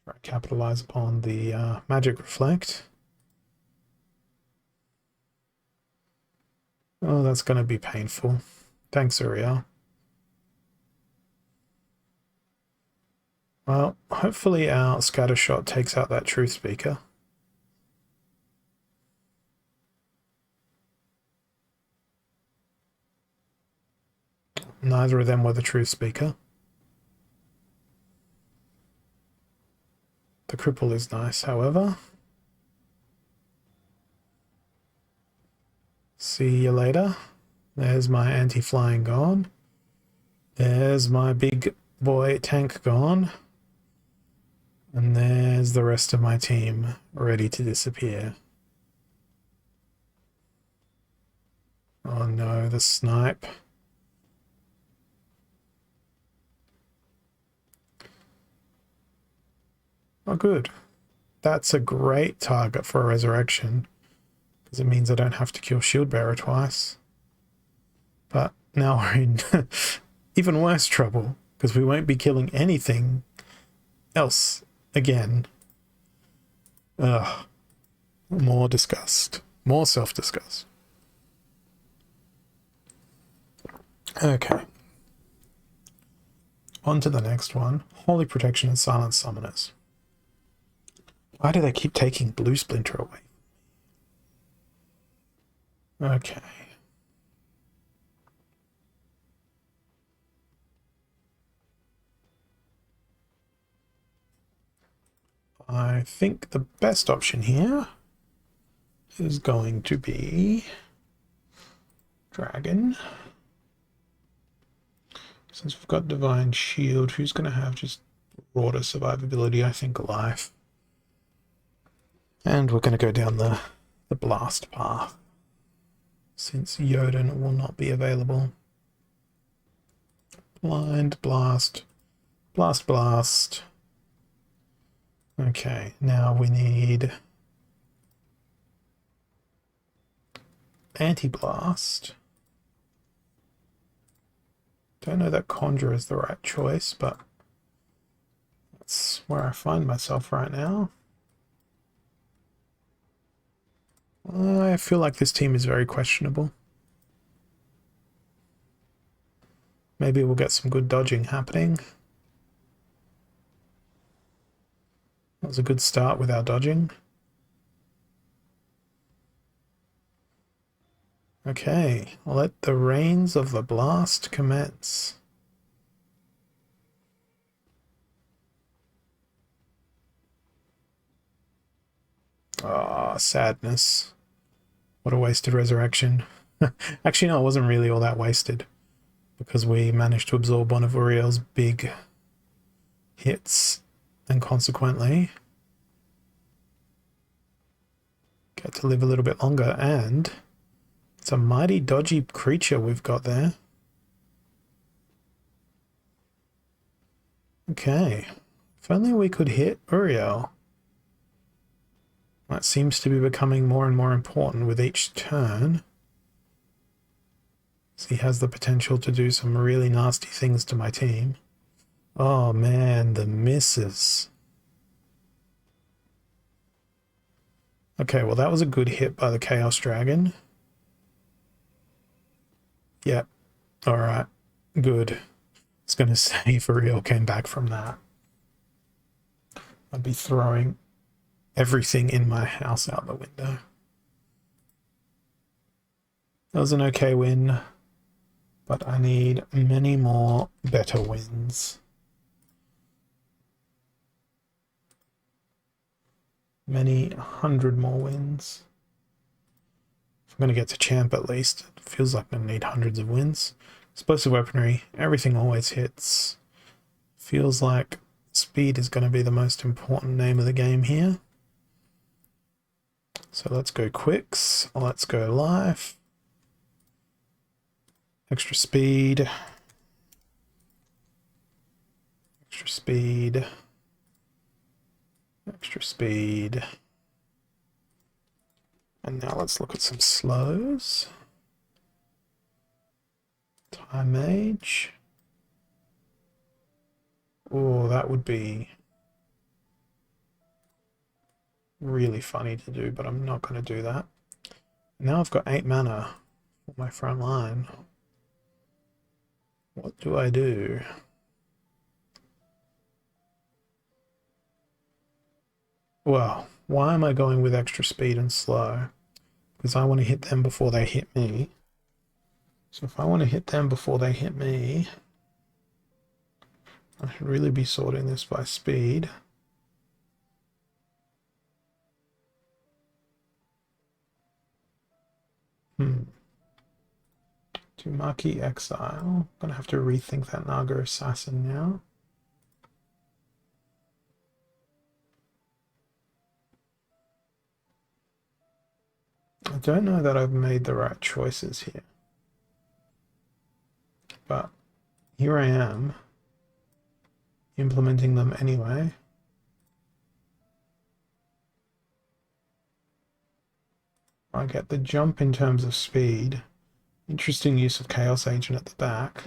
Try to capitalize upon the Magic Reflect. Oh, that's going to be painful. Thanks, Uriel. Well, hopefully our scatter shot takes out that truth speaker. Neither of them were the truth speaker. The cripple is nice, however. See you later. There's my anti-flying gone. There's my big boy tank gone. And there's the rest of my team ready to disappear. Oh no, the snipe. Oh good. That's a great target for a resurrection, because it means I don't have to kill shield bearer twice. But now we're in even worse trouble, because we won't be killing anything else again. Ugh. More disgust. More self-disgust. Okay. On to the next one. Holy Protection and Silent Summoners. Why do they keep taking Blue Splinter away? Okay. I think the best option here is going to be Dragon. Since we've got Divine Shield, who's going to have just broader survivability? I think Life. And we're going to go down the blast path, since Jotun will not be available. Blind, blast, blast, blast. Okay, now we need anti-blast. Don't know that Conjure is the right choice, but that's where I find myself right now. I feel like this team is very questionable. Maybe we'll get some good dodging happening. That was a good start with our dodging. Okay, let the rains of the blast commence. Ah, sadness. What a wasted resurrection. Actually, no, it wasn't really all that wasted, because we managed to absorb one of Uriel's big hits, and consequently get to live a little bit longer, and it's a mighty dodgy creature we've got there. Okay, if only we could hit Uriel. That seems to be becoming more and more important with each turn. So he has the potential to do some really nasty things to my team. Oh man, the misses. Okay, well that was a good hit by the Chaos Dragon. Yep. Alright. Good. I was going to say if Uriel came back from that, I'd be throwing everything in my house out the window. That was an okay win, but I need many more better wins. Many 100 more wins. If I'm going to get to champ at least, it feels like I'm going to need hundreds of wins. Explosive weaponry, everything always hits. Feels like speed is going to be the most important name of the game here. So let's go quicks, let's go life. Extra speed. Extra speed. Extra speed. And now let's look at some slows. Time Mage. Oh, that would be really funny to do, but I'm not going to do that. Now I've got 8 mana for my front line. What do I do? Well, why am I going with extra speed and slow? Because I want to hit them before they hit me. So if I want to hit them before they hit me, I should really be sorting this by speed. To Marquee Exile. Gonna have to rethink that Naga Assassin now. I don't know that I've made the right choices here. But here I am, implementing them anyway. I get the jump in terms of speed. Interesting use of Chaos Agent at the back.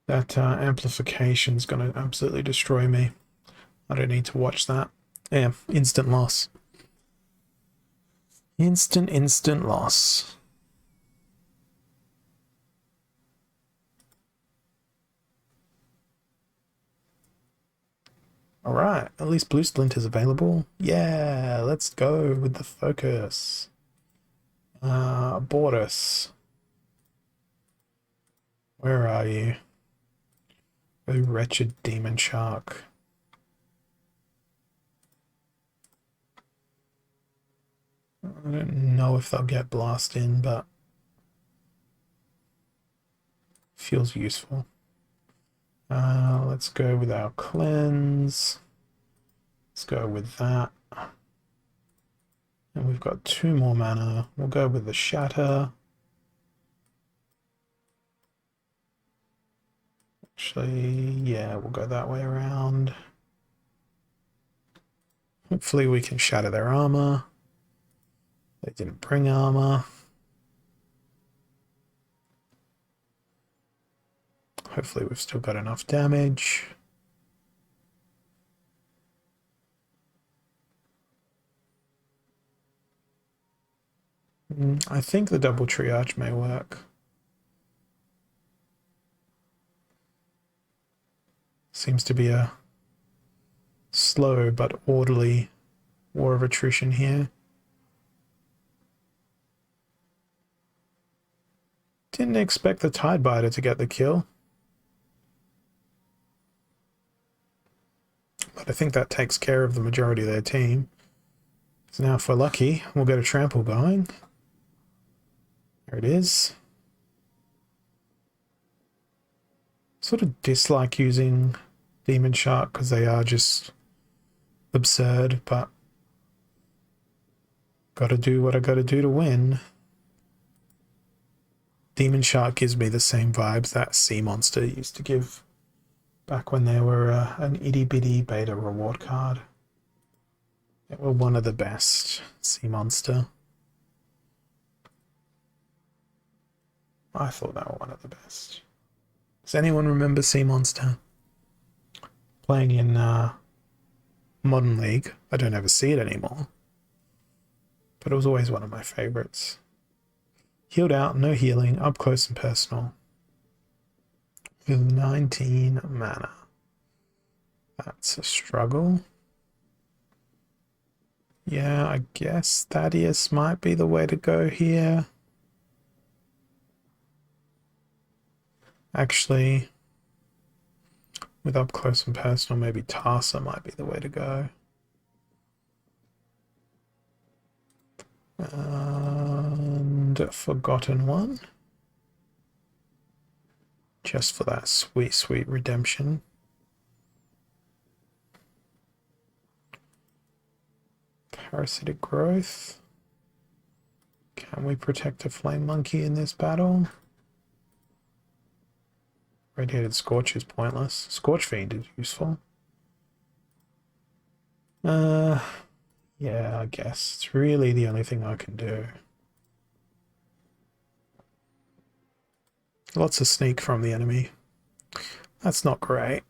That amplification is going to absolutely destroy me. I don't need to watch that. Yeah, instant loss. Instant loss. Alright, at least Blue Splint is available. Yeah, let's go with the focus. Bortus. Where are you? Oh, wretched demon shark. I don't know if they'll get blast in, but feels useful. Let's go with our cleanse. Let's go with that. And we've got 2 more mana. We'll go with the shatter. Actually, yeah, we'll go that way around. Hopefully we can shatter their armor. They didn't bring armor. Hopefully we've still got enough damage. I think the double triage may work. Seems to be a slow but orderly war of attrition here. Didn't expect the Tidebiter to get the kill. But I think that takes care of the majority of their team. So now if we're lucky, we'll get a trample going. There it is. Sort of dislike using Demon Shark because they are just absurd, but gotta do what I gotta do to win. Demon Shark gives me the same vibes that Sea Monster used to give back when they were an itty-bitty beta reward card. They were one of the best, Sea Monster. I thought they were one of the best. Does anyone remember Sea Monster? Playing in Modern League. I don't ever see it anymore. But it was always one of my favorites. Healed out, no healing, up close and personal. With 19 mana. That's a struggle. Yeah, I guess Thaddeus might be the way to go here. Actually, with up close and personal, maybe Tarsa might be the way to go. And Forgotten One. Just for that sweet, sweet redemption. Parasitic Growth. Can we protect a Flame Monkey in this battle? Radiated Scorch is pointless. Scorch Fiend is useful. Yeah, I guess. It's really the only thing I can do. Lots of sneak from the enemy. That's not great.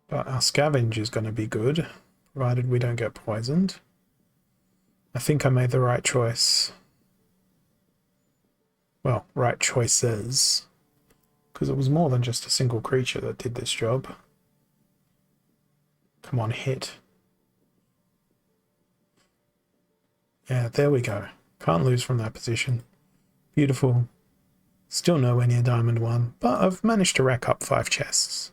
But our Scavenge is going to be good, provided we don't get poisoned. I think I made the right choice. Well, right choices. Because it was more than just a single creature that did this job. Come on, hit. Yeah, there we go. Can't lose from that position. Beautiful. Still nowhere near Diamond 1, but I've managed to rack up 5 chests.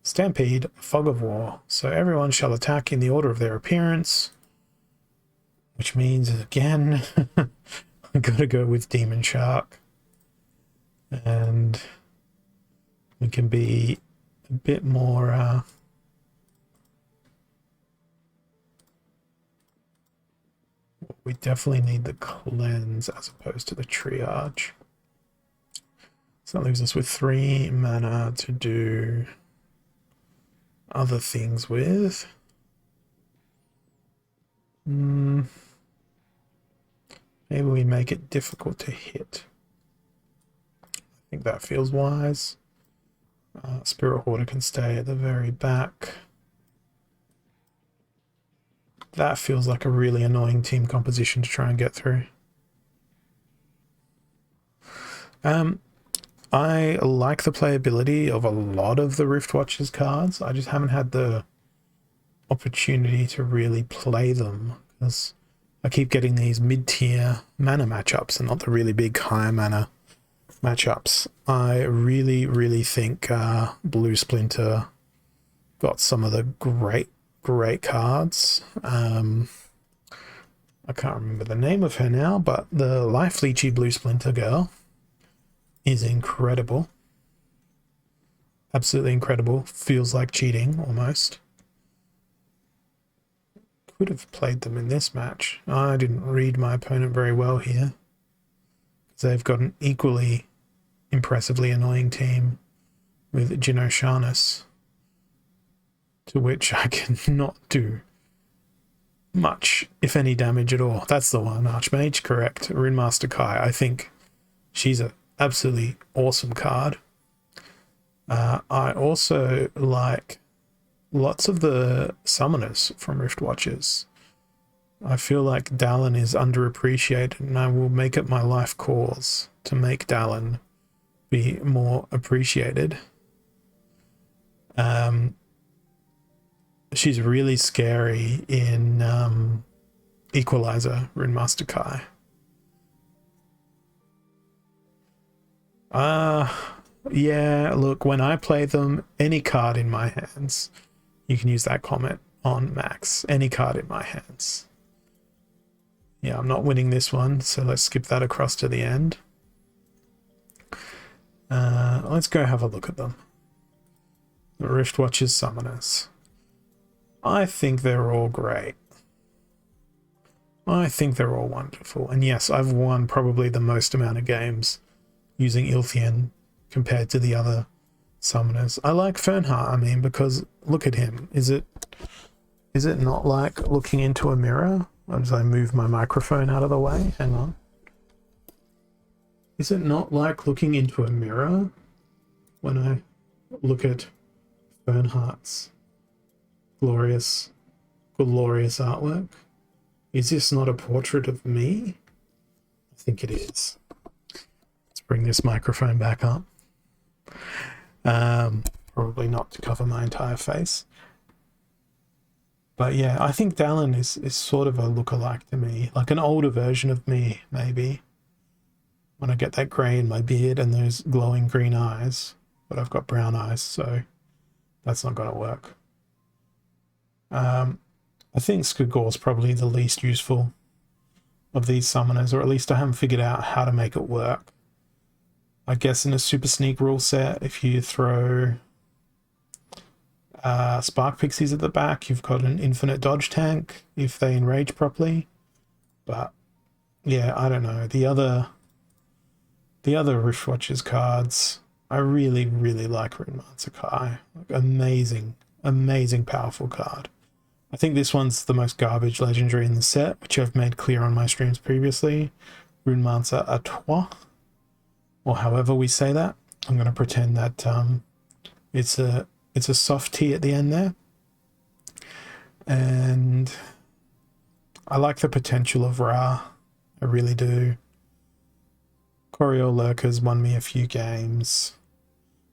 Stampede, Fog of War. So everyone shall attack in the order of their appearance. Which means, again, I've got to go with Demon Shark. And we can be a bit more... we definitely need the cleanse as opposed to the triage. So that leaves us with 3 mana to do other things with. Maybe we make it difficult to hit. I think that feels wise. Spirit Hoarder can stay at the very back. That feels like a really annoying team composition to try and get through. I like the playability of a lot of the Riftwatchers cards. I just haven't had the opportunity to really play them because I keep getting these mid-tier mana matchups and not the really big high mana matchups. I really, really think Blue Splinter got some of the great cards. I can't remember the name of her now, but the Life Leechy Blue Splinter girl is incredible. Absolutely incredible. Feels like cheating, almost. Could have played them in this match. I didn't read my opponent very well here. They've got an equally impressively annoying team with Genoshanus, to which I cannot do much, if any, damage at all. That's the one, Archmage, correct. Runemaster Kai. I think she's an absolutely awesome card. I also like lots of the summoners from Riftwatchers. I feel like Dallin is underappreciated, and I will make it my life cause to make Dallin be more appreciated. She's really scary in Equalizer, Runemaster Kai. Yeah, look, when I play them, any card in my hands, you can use that comment on Max. Any card in my hands. Yeah, I'm not winning this one, so let's skip that across to the end. Let's go have a look at them. The Riftwatchers Summoners. I think they're all great. I think they're all wonderful. And yes, I've won probably the most amount of games using Ilthian compared to the other summoners. I like Fernheart, I mean, because look at him. Is it not like looking into a mirror? As I move my microphone out of the way, hang on. Is it not like looking into a mirror when I look at Fernheart's glorious artwork? Is this not a portrait of me? I think it is. Let's bring this microphone back up. Probably not to cover my entire face. But yeah, I think Dallin is sort of a lookalike to me, like an older version of me, maybe. When I get that grey in my beard and those glowing green eyes, but I've got brown eyes, so that's not going to work. I think Skagor's probably the least useful of these summoners, or at least I haven't figured out how to make it work. I guess in a super sneak rule set, if you throw Spark Pixies at the back, you've got an infinite dodge tank if they enrage properly. But yeah, I don't know. The other Riftwatchers cards, I really, really like Runemaster Kai. Like, amazing powerful card. I think this one's the most garbage legendary in the set, which I've made clear on my streams previously. Runemaster Artois, or however we say that. I'm going to pretend that it's a soft T at the end there. And I like the potential of Ra. I really do. Corio Lurkers won me a few games.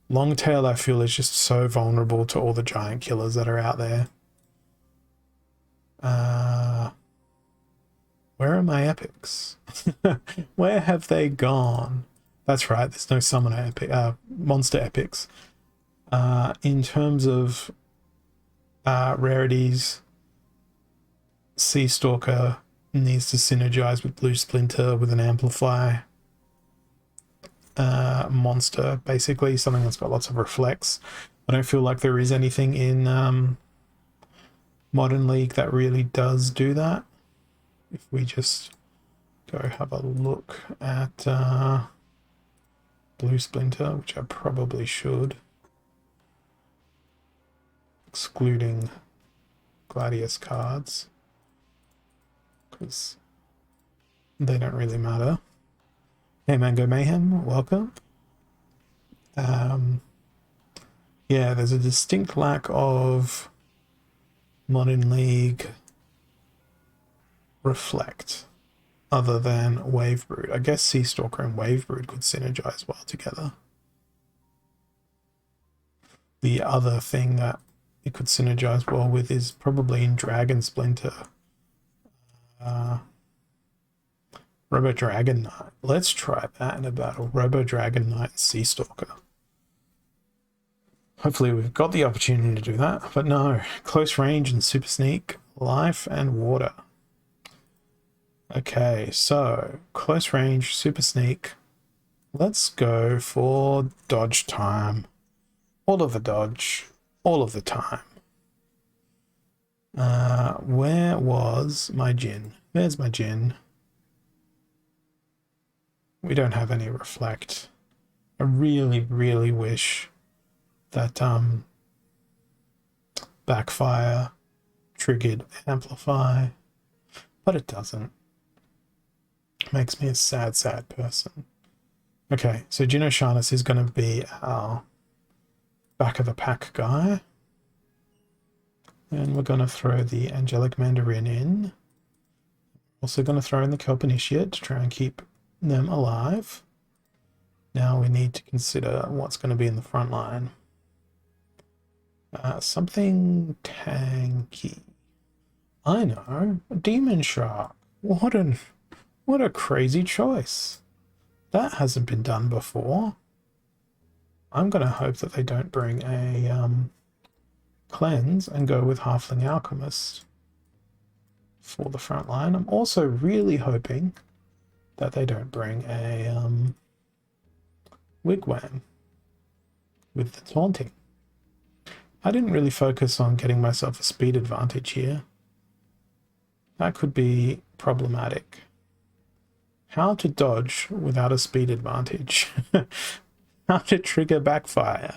Longtail, I feel, is just so vulnerable to all the giant killers that are out there. Where are my epics? Where have they gone? That's right, there's no summoner epic, monster epics. In terms of rarities, Sea Stalker needs to synergize with Blue Splinter with an Amplify. Monster, basically, something that's got lots of reflects. I don't feel like there is anything in Modern League that really does do that. If we just go have a look at Blue Splinter, which I probably should, excluding Gladius cards, because they don't really matter. Hey Mango Mayhem, welcome. Yeah, there's a distinct lack of Modern League reflect other than Wave Brood. I guess Sea Stalker and Wave Brood could synergize well together. The other thing that it could synergize well with is probably in Dragon Splinter. Robo Dragon Knight. Let's try that in a battle. Robo Dragon Knight and Sea Stalker. Hopefully we've got the opportunity to do that, but no. Close range and super sneak, life and water. Okay, so close range, super sneak. Let's go for dodge time. All of the dodge, all of the time. Where was my Jin? There's my Jin. We don't have any reflect. I really, really wish that backfire triggered amplify, but it doesn't. Makes me a sad, sad person. Okay, so Gino Sharnus is going to be our back of the pack guy. And we're going to throw the Angelic Mandarin in. Also going to throw in the Kelp Initiate to try and keep them alive. Now we need to consider what's going to be in the front line. Something tanky. I know, a Demon Shark. What a crazy choice. That hasn't been done before. I'm going to hope that they don't bring a cleanse and go with Halfling Alchemist for the front line. I'm also really hoping that they don't bring a Wigwam with the taunting. I didn't really focus on getting myself a speed advantage here. That could be problematic. How to dodge without a speed advantage. How to trigger backfire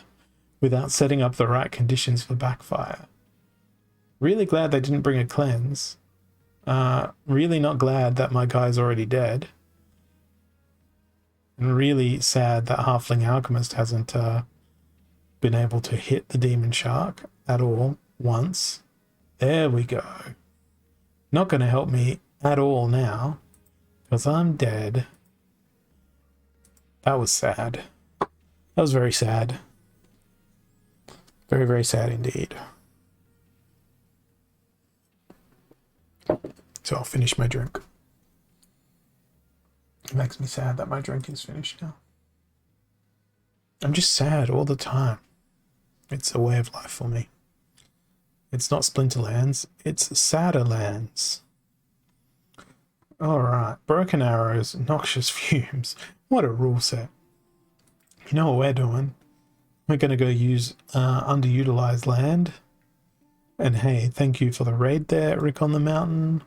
without setting up the right conditions for backfire. Really glad they didn't bring a cleanse. Really not glad that my guy's already dead. And really sad that Halfling Alchemist hasn't been able to hit the Demon Shark at all once. There we go. Not going to help me at all now, because I'm dead. That was sad. That was very sad. Very, very sad indeed. So I'll finish my drink. It makes me sad that my drink is finished now. I'm just sad all the time. It's a way of life for me. It's not Splinterlands, it's Sadderlands. Alright, Broken Arrows, Noxious Fumes. What a rule set. You know what we're doing? We're going to go use underutilized land. And hey, thank you for the raid there, Rick on the Mountain.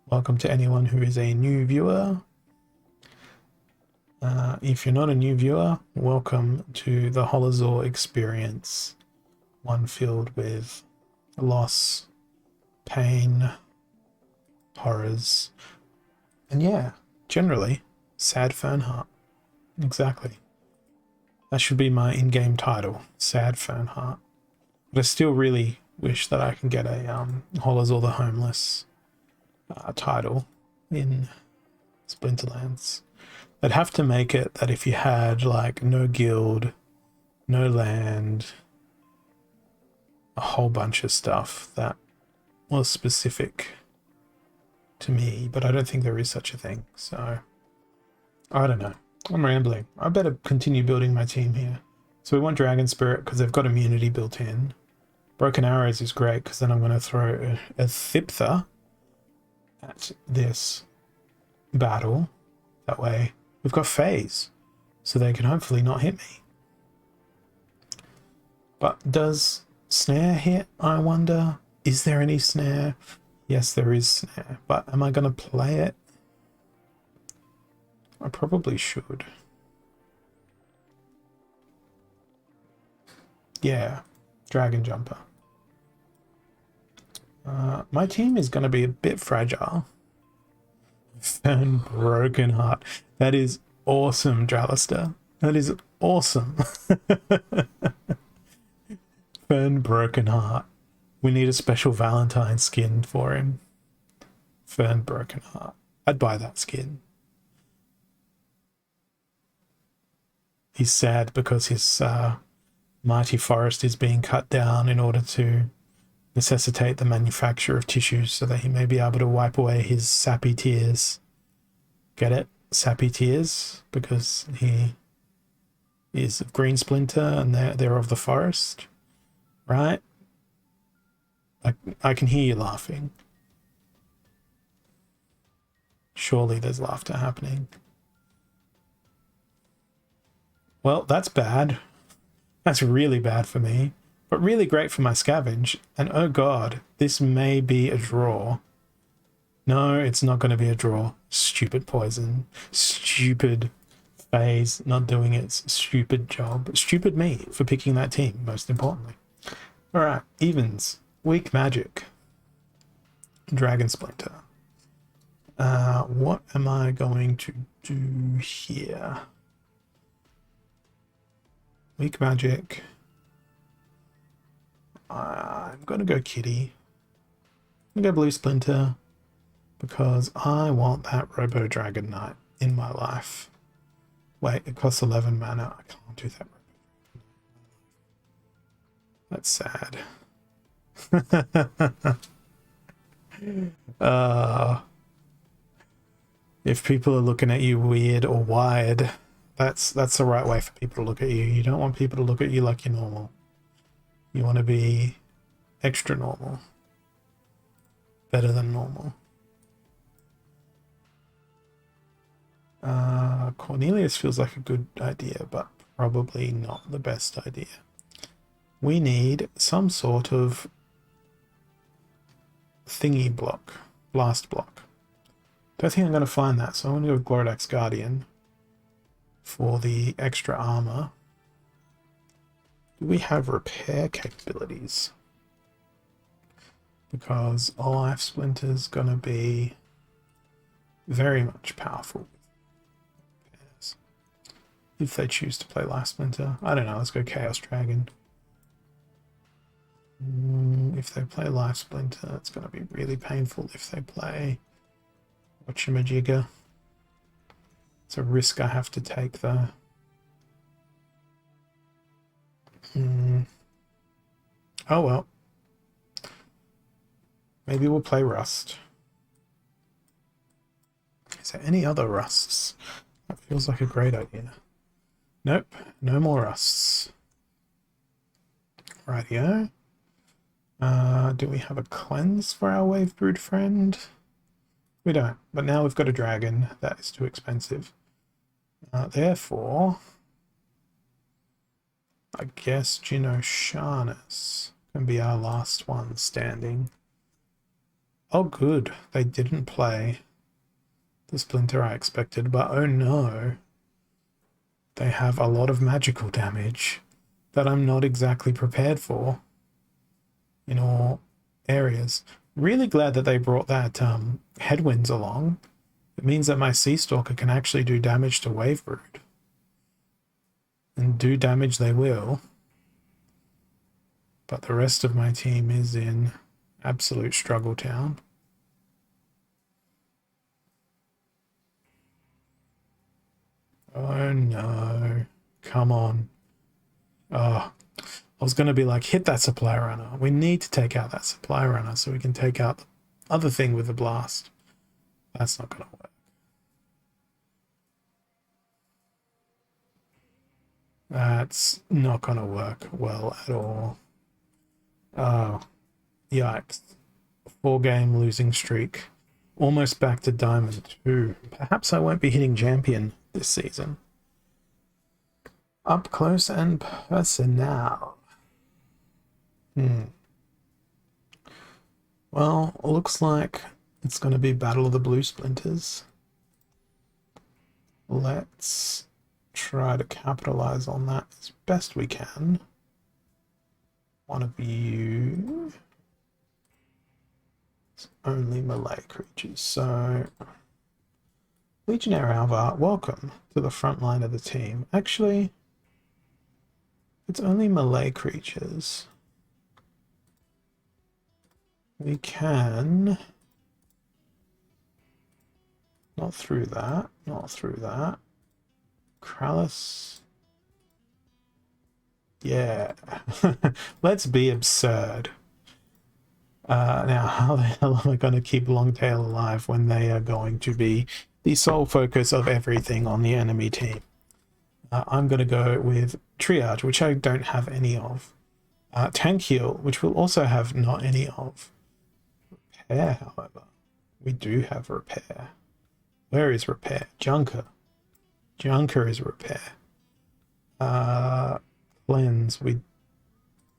Welcome to anyone who is a new viewer. If you're not a new viewer, welcome to the Holozor experience. One filled with loss, pain, horrors, and yeah, generally, sad Fernheart. Exactly. That should be my in-game title, Sad Fernheart. But I still really wish that I can get a Holozor the Homeless title in Splinterlands. They'd have to make it that if you had like no guild, no land, a whole bunch of stuff that was specific to me, but I don't think there is such a thing. So I don't know. I'm rambling. I better continue building my team here. So we want Dragon Spirit because they've got immunity built in. Broken Arrows is great because then I'm going to throw a Thiptha at this battle. That way we've got phase, so they can hopefully not hit me. But does snare hit, I wonder? Is there any snare? Yes, there is snare, but am I going to play it? I probably should. Yeah, Dragon Jumper. My team is going to be a bit fragile. Fern Broken Heart. That is awesome, Dralister. That is awesome. Fern Broken Heart. We need a special Valentine skin for him. Fern Broken Heart. I'd buy that skin. He's sad because his mighty forest is being cut down in order to necessitate the manufacture of tissues so that he may be able to wipe away his sappy tears. Get it? Sappy tears? Because he is of Green Splinter and they're of the forest. Right? I can hear you laughing. Surely there's laughter happening. Well, that's bad. That's really bad for me. But really great for my scavenge. And oh god, this may be a draw. No, it's not going to be a draw. Stupid poison. Stupid phase not doing its stupid job. Stupid me for picking that team, most importantly. Alright, evens. Weak magic. Dragon Splinter. What am I going to do here? Weak magic. I'm going to go Kitty. I'm going to go Blue Splinter because I want that Robo Dragon Knight in my life. Wait, it costs 11 mana. I can't do that. That's sad. If people are looking at you weird or wired, that's the right way for people to look at you. You don't want people to look at you like you're normal. You want to be extra normal. Better than normal. Cornelius feels like a good idea, but probably not the best idea. We need some sort of thingy block, blast block. Don't think I'm going to find that, so I'm going to go with Gloridax Guardian for the extra armor. Do we have repair capabilities? Because Life Splinter's going to be very much powerful. If they choose to play Life Splinter. I don't know, let's go Chaos Dragon. If they play Life Splinter, it's going to be really painful if they play Whatchamajigger. It's a risk I have to take though. Oh well. Maybe we'll play Rust. Is there any other Rusts? That feels like a great idea. Nope, no more Rusts. Rightio. Do we have a cleanse for our Wave Brood friend? We don't, but now we've got a dragon. That is too expensive. Therefore, I guess Genoshanus can be our last one standing. Oh good, they didn't play the Splinter I expected, but oh no. They have a lot of magical damage that I'm not exactly prepared for in all areas. Really glad that they brought that Headwinds along. It means that my Sea Stalker can actually do damage to Wave Brood. And do damage they will. But the rest of my team is in absolute struggle town. no. Come on. Oh, I was going to be like, hit that supply runner. We need to take out that supply runner so we can take out the other thing with the blast. That's not going to work. That's not going to work well at all. Oh, yikes. 4-game losing streak. Almost back to Diamond 2. Perhaps I won't be hitting Champion this season. Up close and personal. Well, looks like it's going to be Battle of the Blue Splinters. Let's try to capitalize on that as best we can. One of you... It's only melee creatures, so... Legionnaire Alvar, welcome to the front line of the team. Actually, it's only melee creatures. We can... Not through that, not through that. Krallis. Yeah. Let's be absurd. Now, how the hell am I going to keep Longtail alive when they are going to be the sole focus of everything on the enemy team? I'm going to go with Triage, which I don't have any of. Tank Heal, which we'll also have not any of. Repair, however. We do have Repair. Where is Repair? Junker. Junker is Repair. Cleanse we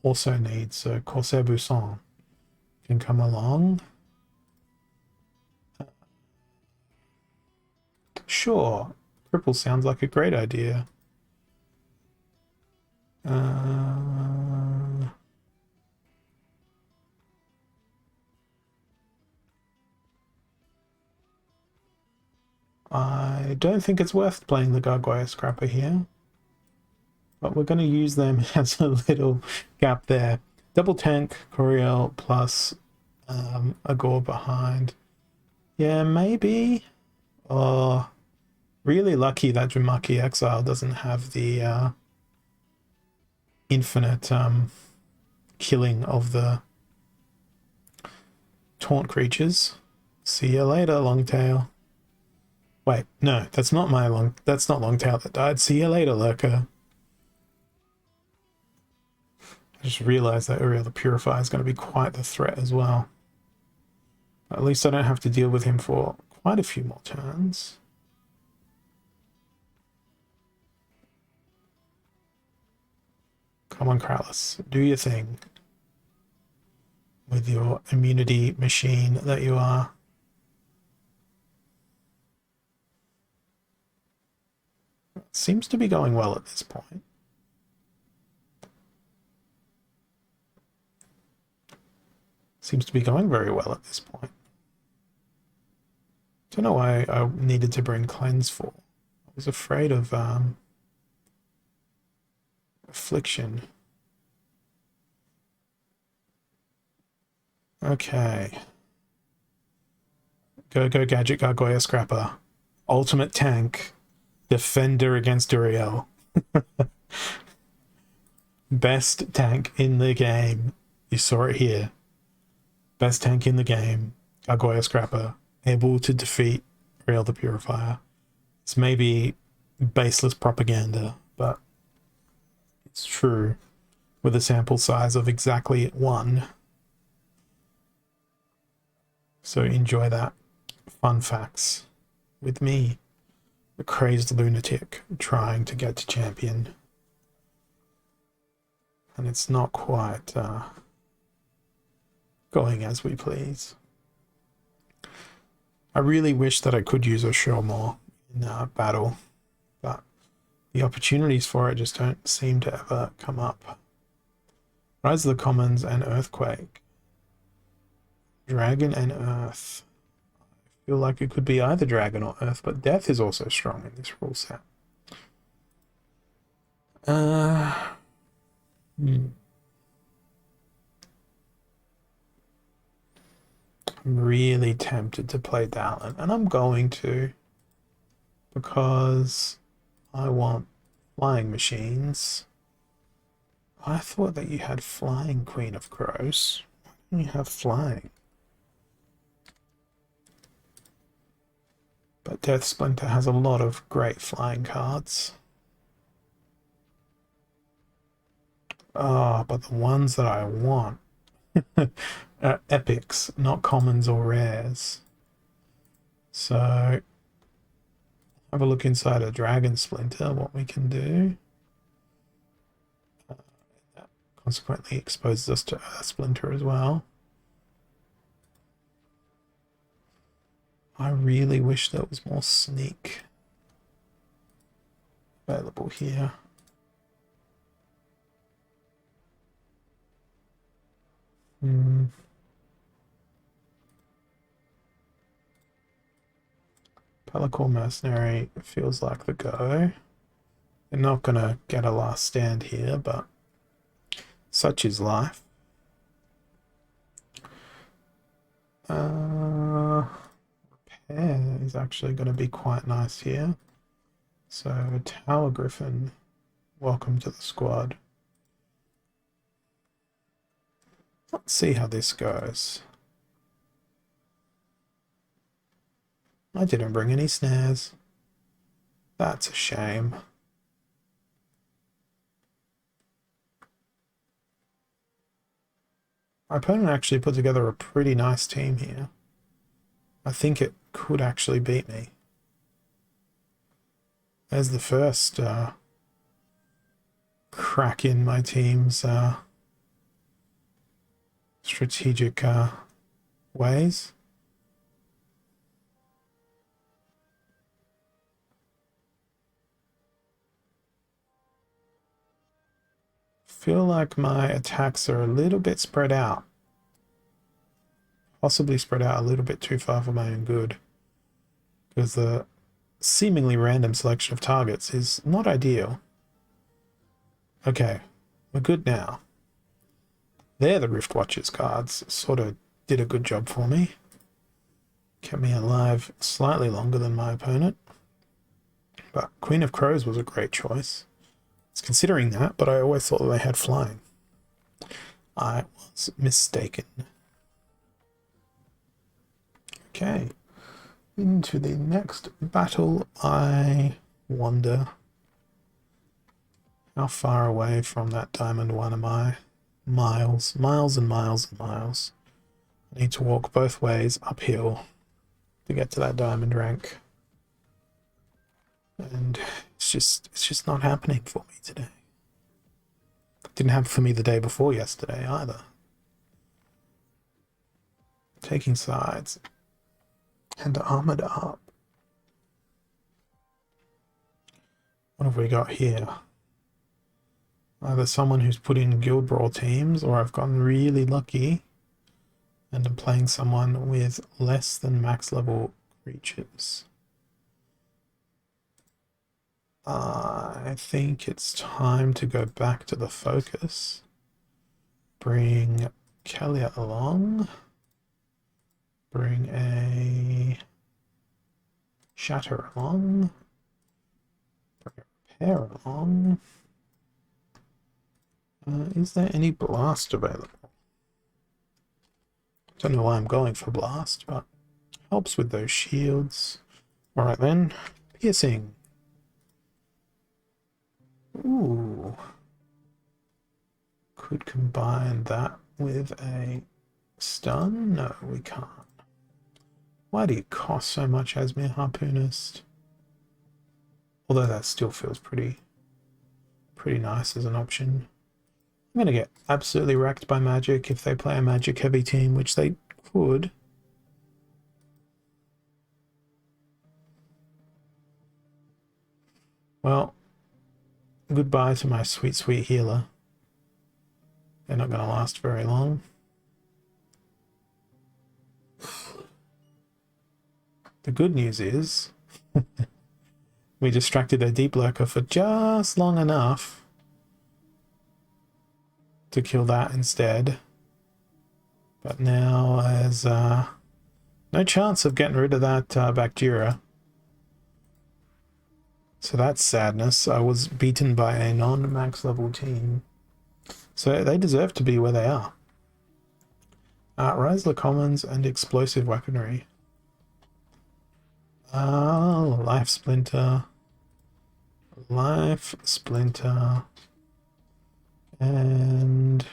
also need, so Corsair Buisson can come along. Sure, Cripple sounds like a great idea. I don't think it's worth playing the Gargoyle Scrapper here, but we're going to use them as a little gap there. Double tank, Coriel plus a Gore behind. Yeah, maybe. Oh, really lucky that Dramaki Exile doesn't have the infinite killing of the taunt creatures. See you later, Longtail. Wait, no, that's not Longtail that died. See you later, Lurker. I just realized that Uriel the Purifier is going to be quite the threat as well. At least I don't have to deal with him for quite a few more turns. Come on, Krallis, do your thing with your immunity machine that you are. Seems to be going well at this point. Seems to be going very well at this point. Don't know why I needed to bring Cleanse for. I was afraid of Affliction. Okay. Go Gadget Gargoyle Scrapper. Ultimate tank. Defender against Uriel. Best tank in the game. You saw it here. Best tank in the game. Gargoyle Scrapper. Able to defeat Uriel the Purifier. It's maybe baseless propaganda, but it's true with a sample size of exactly 1. So enjoy that. Fun facts with me, the crazed lunatic trying to get to champion. And it's not quite going as we please. I really wish that I could use a show more in battle, but the opportunities for it just don't seem to ever come up. Rise of the Commons and Earthquake. Dragon and Earth. I feel like it could be either Dragon or Earth, but Death is also strong in this rule set. I'm really tempted to play Dallin, and I'm going to, because I want flying machines. I thought that you had flying Queen of Crows. Why don't you have flying? But Death Splinter has a lot of great flying cards. Ah, but the ones that I want are epics, not commons or rares. So, have a look inside a Dragon Splinter, what we can do. That consequently exposes us to Earth Splinter as well. I really wish there was more sneak available here. Pelacor Mercenary feels like the go. They're not going to get a last stand here, but such is life. Repair is actually going to be quite nice here. So, Tower Griffin, welcome to the squad. Let's see how this goes. I didn't bring any snares. That's a shame. My opponent actually put together a pretty nice team here. I think it could actually beat me. There's the first crack in my team's strategic ways. Feel like my attacks are a little bit spread out. Possibly spread out a little bit too far for my own good. Because the seemingly random selection of targets is not ideal. Okay, we're good now. They're the Rift Watchers cards. Sort of did a good job for me. Kept me alive slightly longer than my opponent. But Queen of Crows was a great choice. It's considering that, but I always thought that they had flying. I was mistaken. Okay. Into the next battle, I wonder how far away from that diamond one am I? Miles, miles and miles and miles. I need to walk both ways uphill to get to that diamond rank. And it's just not happening for me today. Didn't happen for me the day before yesterday either. Taking sides. And armored up. What have we got here? Either someone who's put in Guild Brawl teams, or I've gotten really lucky and I'm playing someone with less than max level creatures. I think it's time to go back to the focus. Bring Kelly along. Bring a Shatter along. Bring a Repair along. Is there any Blast available? Don't know why I'm going for Blast, but helps with those shields. Alright then, Piercing. Ooh. Could combine that with a stun? No, we can't. Why do you cost so much, Asmir Harpoonist? Although that still feels pretty nice as an option. I'm going to get absolutely wrecked by Magic if they play a Magic heavy team, which they could. Well, goodbye to my sweet, sweet healer. They're not going to last very long. The good news is we distracted a Deep Lurker for just long enough to kill that instead. But now there's no chance of getting rid of that Bacteria. So that's sadness. I was beaten by a non-max level team. So they deserve to be where they are. Reisler Commons and explosive weaponry. Life Splinter. Life Splinter. And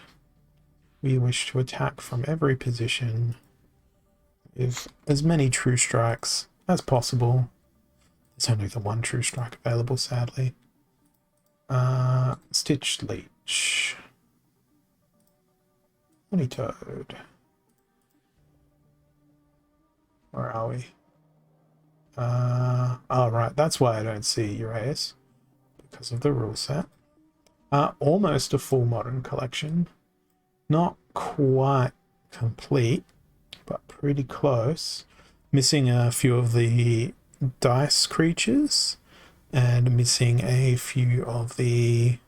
we wish to attack from every position with as many true strikes as possible. There's only the one true strike available, sadly. Stitched Leech. Honey Toad. Where are we? Oh, right. That's why I don't see Uraeus. Because of the rule set. Almost a full modern collection. Not quite complete, but pretty close. Missing a few of the dice creatures and missing a few of the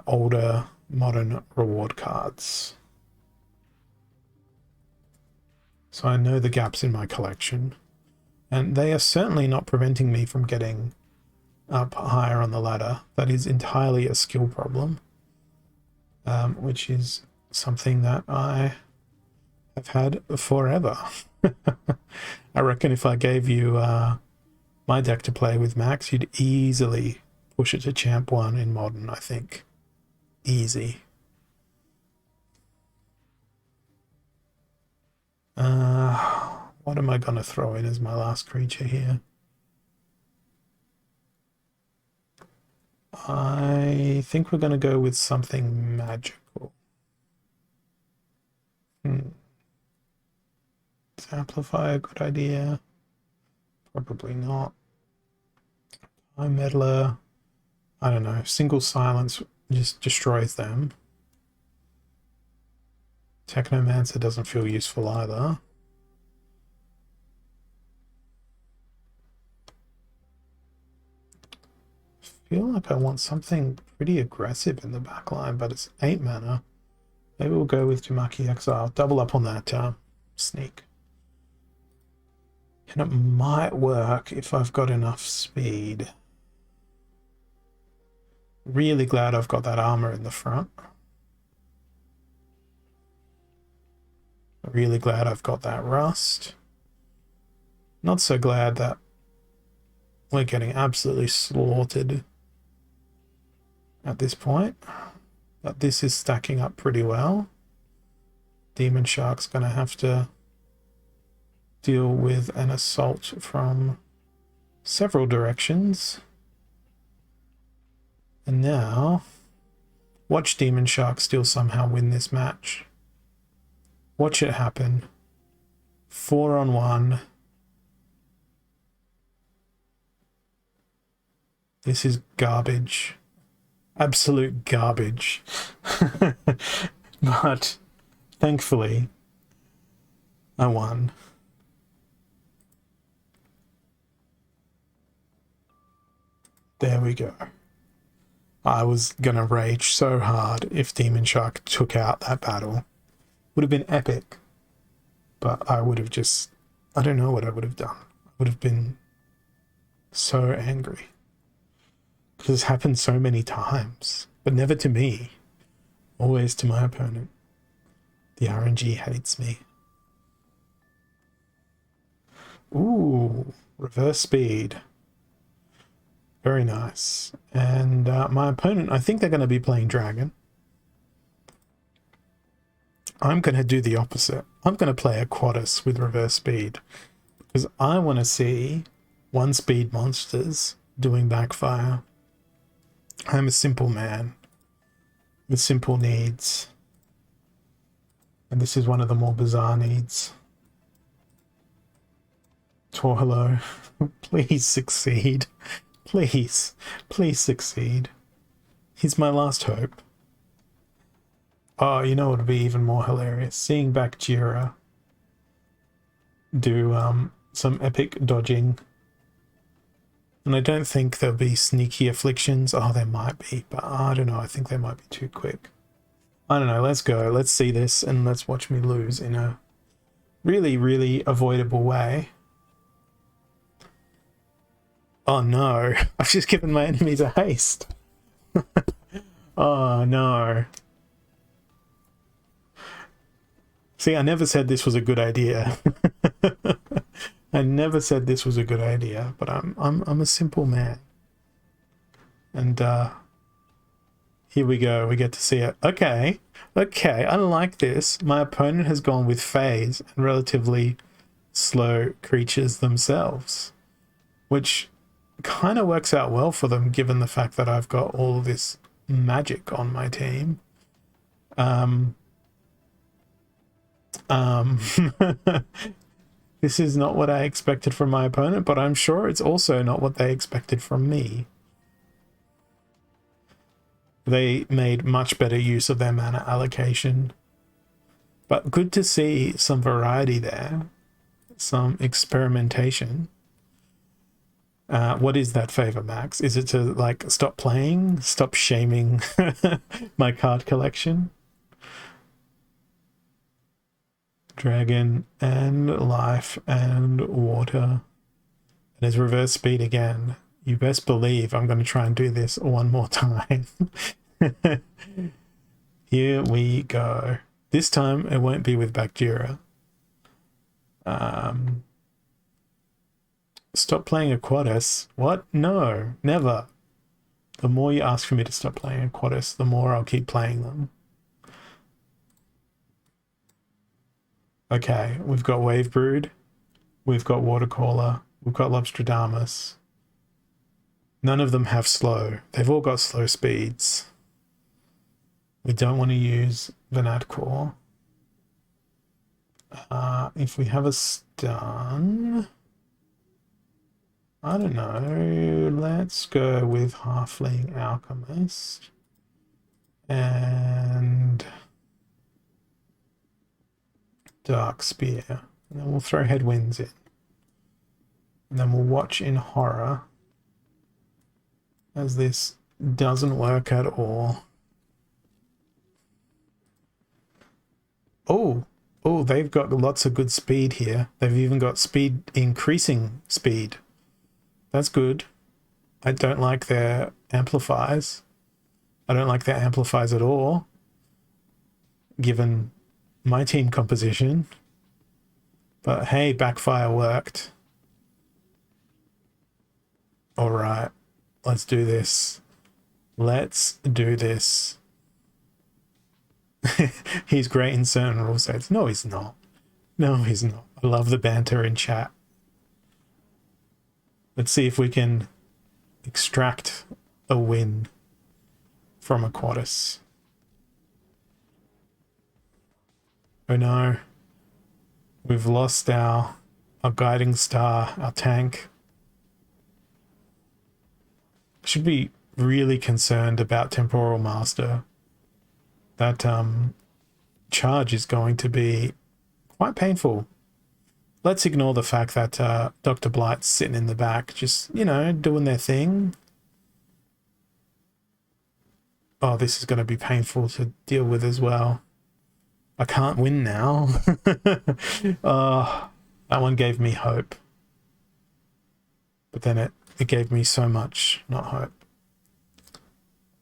older modern reward cards. So I know the gaps in my collection, and they are certainly not preventing me from getting up higher on the ladder. That is entirely a skill problem, which is something that I have had forever. I reckon if I gave you my deck to play with Max, you'd easily push it to Champ 1 in Modern, I think. Easy. What am I going to throw in as my last creature here? I think we're going to go with something magical. Is Amplify a good idea? Probably not. Time Meddler. I don't know. Single Silence just destroys them. Technomancer doesn't feel useful either. I feel like I want something pretty aggressive in the back line, but it's 8 mana. Maybe we'll go with Tamaki Exile. Double up on that sneak. And it might work if I've got enough speed. Really glad I've got that armor in the front. Really glad I've got that rust. Not so glad that we're getting absolutely slaughtered at this point. But this is stacking up pretty well. Demon Shark's going to have to deal with an assault from several directions. And now, watch Demon Shark still somehow win this match. Watch it happen. 4-on-1. This is garbage. Absolute garbage. But thankfully, I won. There we go. I was gonna rage so hard if Demon Shark took out that battle. Would have been epic. But I would have just... I don't know what I would have done. I would have been so angry. Because it's happened so many times. But never to me. Always to my opponent. The RNG hates me. Ooh, reverse speed. Very nice. And my opponent, I think they're going to be playing Dragon. I'm going to do the opposite. I'm going to play a Quaddus with reverse speed. Because I want to see 1-speed monsters doing backfire. I'm a simple man with simple needs. And this is one of the more bizarre needs. Torhalo, please succeed. Please, please succeed. He's my last hope. Oh, you know what would be even more hilarious? Seeing back Jira do some epic dodging. And I don't think there'll be sneaky afflictions. Oh, there might be, but I don't know. I think they might be too quick. I don't know. Let's go. Let's see this and let's watch me lose in a really, really avoidable way. Oh no, I've just given my enemies a haste. Oh no. See, I never said this was a good idea. I never said this was a good idea, but I'm a simple man. And here we go, we get to see it. Okay, I like this. My opponent has gone with phase and relatively slow creatures themselves, which kind of works out well for them given the fact that I've got all this magic on my team. This is not what I expected from my opponent, but I'm sure it's also not what they expected from me. They made much better use of their mana allocation. But good to see some variety there, some experimentation. What is that favor, Max? Is it to like stop playing, stop shaming my card collection? Dragon and life and water. And his reverse speed again. You best believe I'm going to try and do this one more time. Here we go. This time it won't be with Bakjira. Stop playing Aquatis. What? No, never. The more you ask for me to stop playing Aquatis, the more I'll keep playing them. Okay, we've got Wave Brood, we've got Watercaller, we've got Lobstradamus. None of them have slow. They've all got slow speeds. We don't want to use Venatcore. If we have a stun, I don't know. Let's go with Halfling Alchemist and Dark Spear. And then we'll throw Headwinds in. And then we'll watch in horror as this doesn't work at all. Oh, they've got lots of good speed here. They've even got speed, increasing speed. That's good. I don't like their amplifiers. I don't like their amplifiers at all, given my team composition. But hey, backfire worked. All right, let's do this. Let's do this. He's great in certain rule sets. No, he's not. No, he's not. I love the banter in chat. Let's see if we can extract a win from Aquatis. Oh no. We've lost our guiding star, our tank. Should be really concerned about Temporal Master. That charge is going to be quite painful. Let's ignore the fact that Dr. Blight's sitting in the back, just, you know, doing their thing. Oh, this is going to be painful to deal with as well. I can't win now. Oh, that one gave me hope. But then it gave me so much not hope.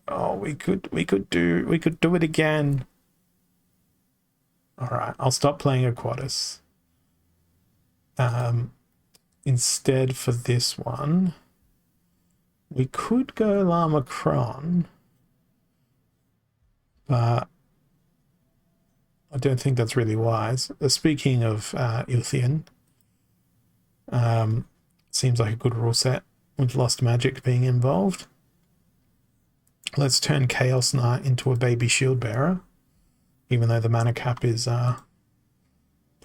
Oh, we could do it again. All right, I'll stop playing Aquatis. Instead, for this one, we could go Llama Kron, but I don't think that's really wise. Speaking of Ilthian, seems like a good rule set with Lost Magic being involved. Let's turn Chaos Knight into a baby shield bearer, even though the mana cap is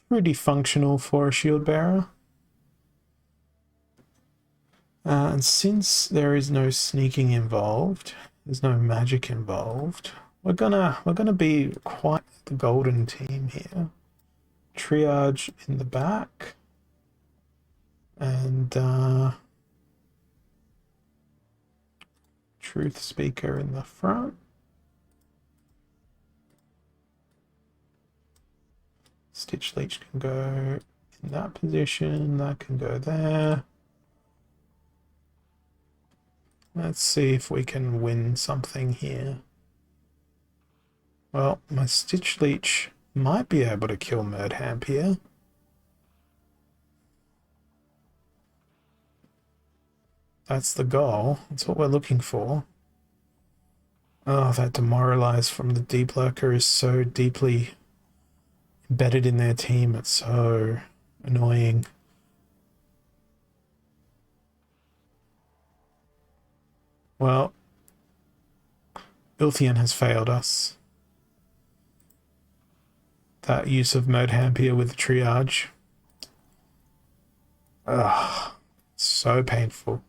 pretty functional for a shield bearer. And since there is no sneaking involved, there's no magic involved, we're gonna be quite the golden team here. Triage in the back, and Truth Speaker in the front. Stitch Leech can go in that position, that can go there. Let's see if we can win something here. Well, my Stitch Leech might be able to kill Murdhamp here. That's the goal. That's what we're looking for. Oh, that demoralize from the Deep Lurker is so deeply embedded in their team. It's so annoying. Well, Ilthian has failed us. That use of Murdhamp here with the triage. Ugh, so painful.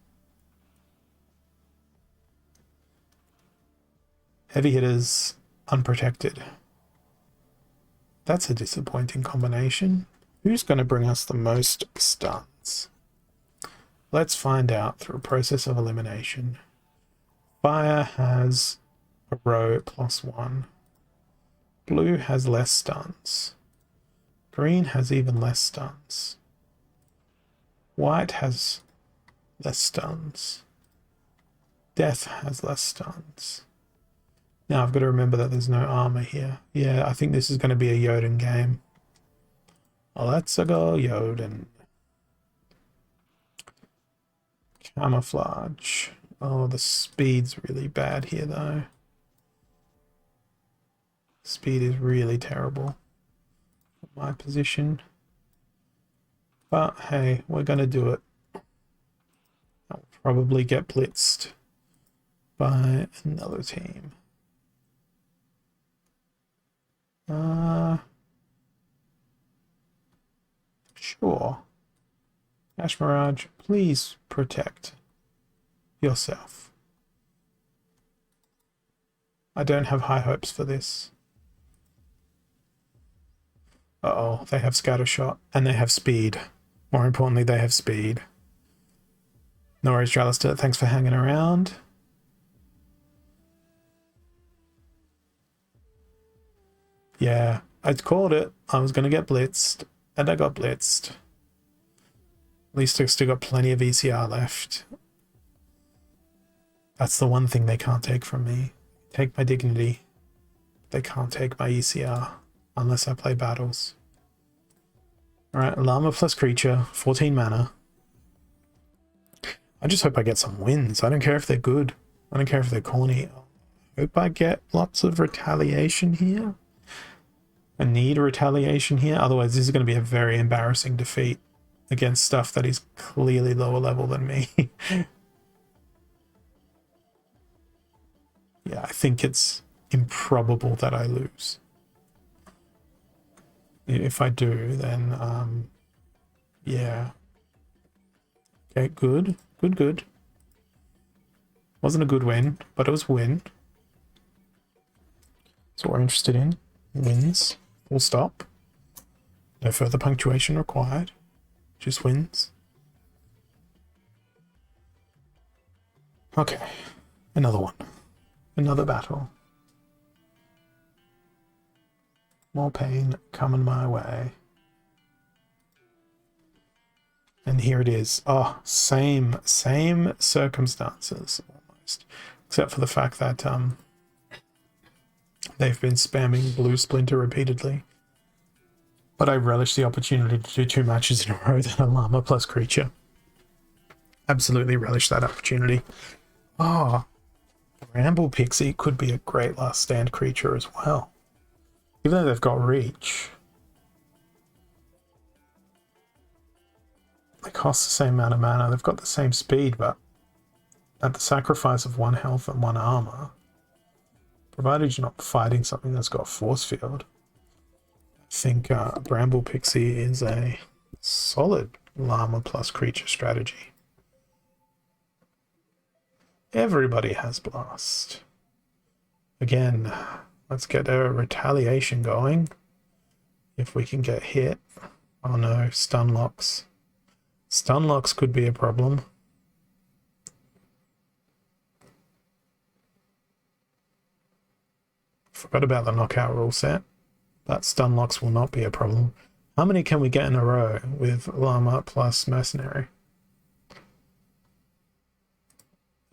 Heavy hitters, unprotected. That's a disappointing combination. Who's going to bring us the most stuns? Let's find out through a process of elimination. Fire has a row +1. Blue has less stuns. Green has even less stuns. White has less stuns. Death has less stuns. Now I've got to remember that there's no armor here. Yeah, I think this is going to be a Jotun game. Let's go Jotun. Camouflage. Oh, the speed's really bad here though. Speed is really terrible for my position. But hey, we're going to do it. I'll probably get blitzed by another team. Sure. Ash Mirage, please protect yourself. I don't have high hopes for this. Uh-oh, they have Scattershot, and they have speed. More importantly, they have speed. No worries, Dralister, thanks for hanging around. Yeah, I called it. I was going to get blitzed, and I got blitzed. At least I've still got plenty of ECR left. That's the one thing they can't take from me. Take my dignity. They can't take my ECR unless I play battles. Alright, Llama plus creature, 14 mana. I just hope I get some wins. I don't care if they're good. I don't care if they're corny. I hope I get lots of retaliation here. I need a retaliation here, otherwise this is going to be a very embarrassing defeat against stuff that is clearly lower level than me. Yeah, I think it's improbable that I lose. If I do, then, yeah. Okay, good. Good. Wasn't a good win, but it was a win. That's what we're interested in. Wins. Full stop. No further punctuation required. Just wins. Okay. Another one. Another battle. More pain coming my way. And here it is. Oh, same circumstances almost. Except for the fact that they've been spamming Blue Splinter repeatedly. But I relish the opportunity to do 2 matches in a row that are Llama plus creature. Absolutely relish that opportunity. Oh, Bramble Pixie could be a great last stand creature as well. Even though they've got reach. They cost the same amount of mana. They've got the same speed, but at the sacrifice of 1 health and 1 armor. Provided you're not fighting something that's got force field. I think Bramble Pixie is a solid Llama plus creature strategy. Everybody has Blast. Again, let's get a retaliation going. If we can get hit. Oh no, stun locks. Stun locks could be a problem. Forgot about the knockout rule set. But stun locks will not be a problem. How many can we get in a row with Llama plus Mercenary?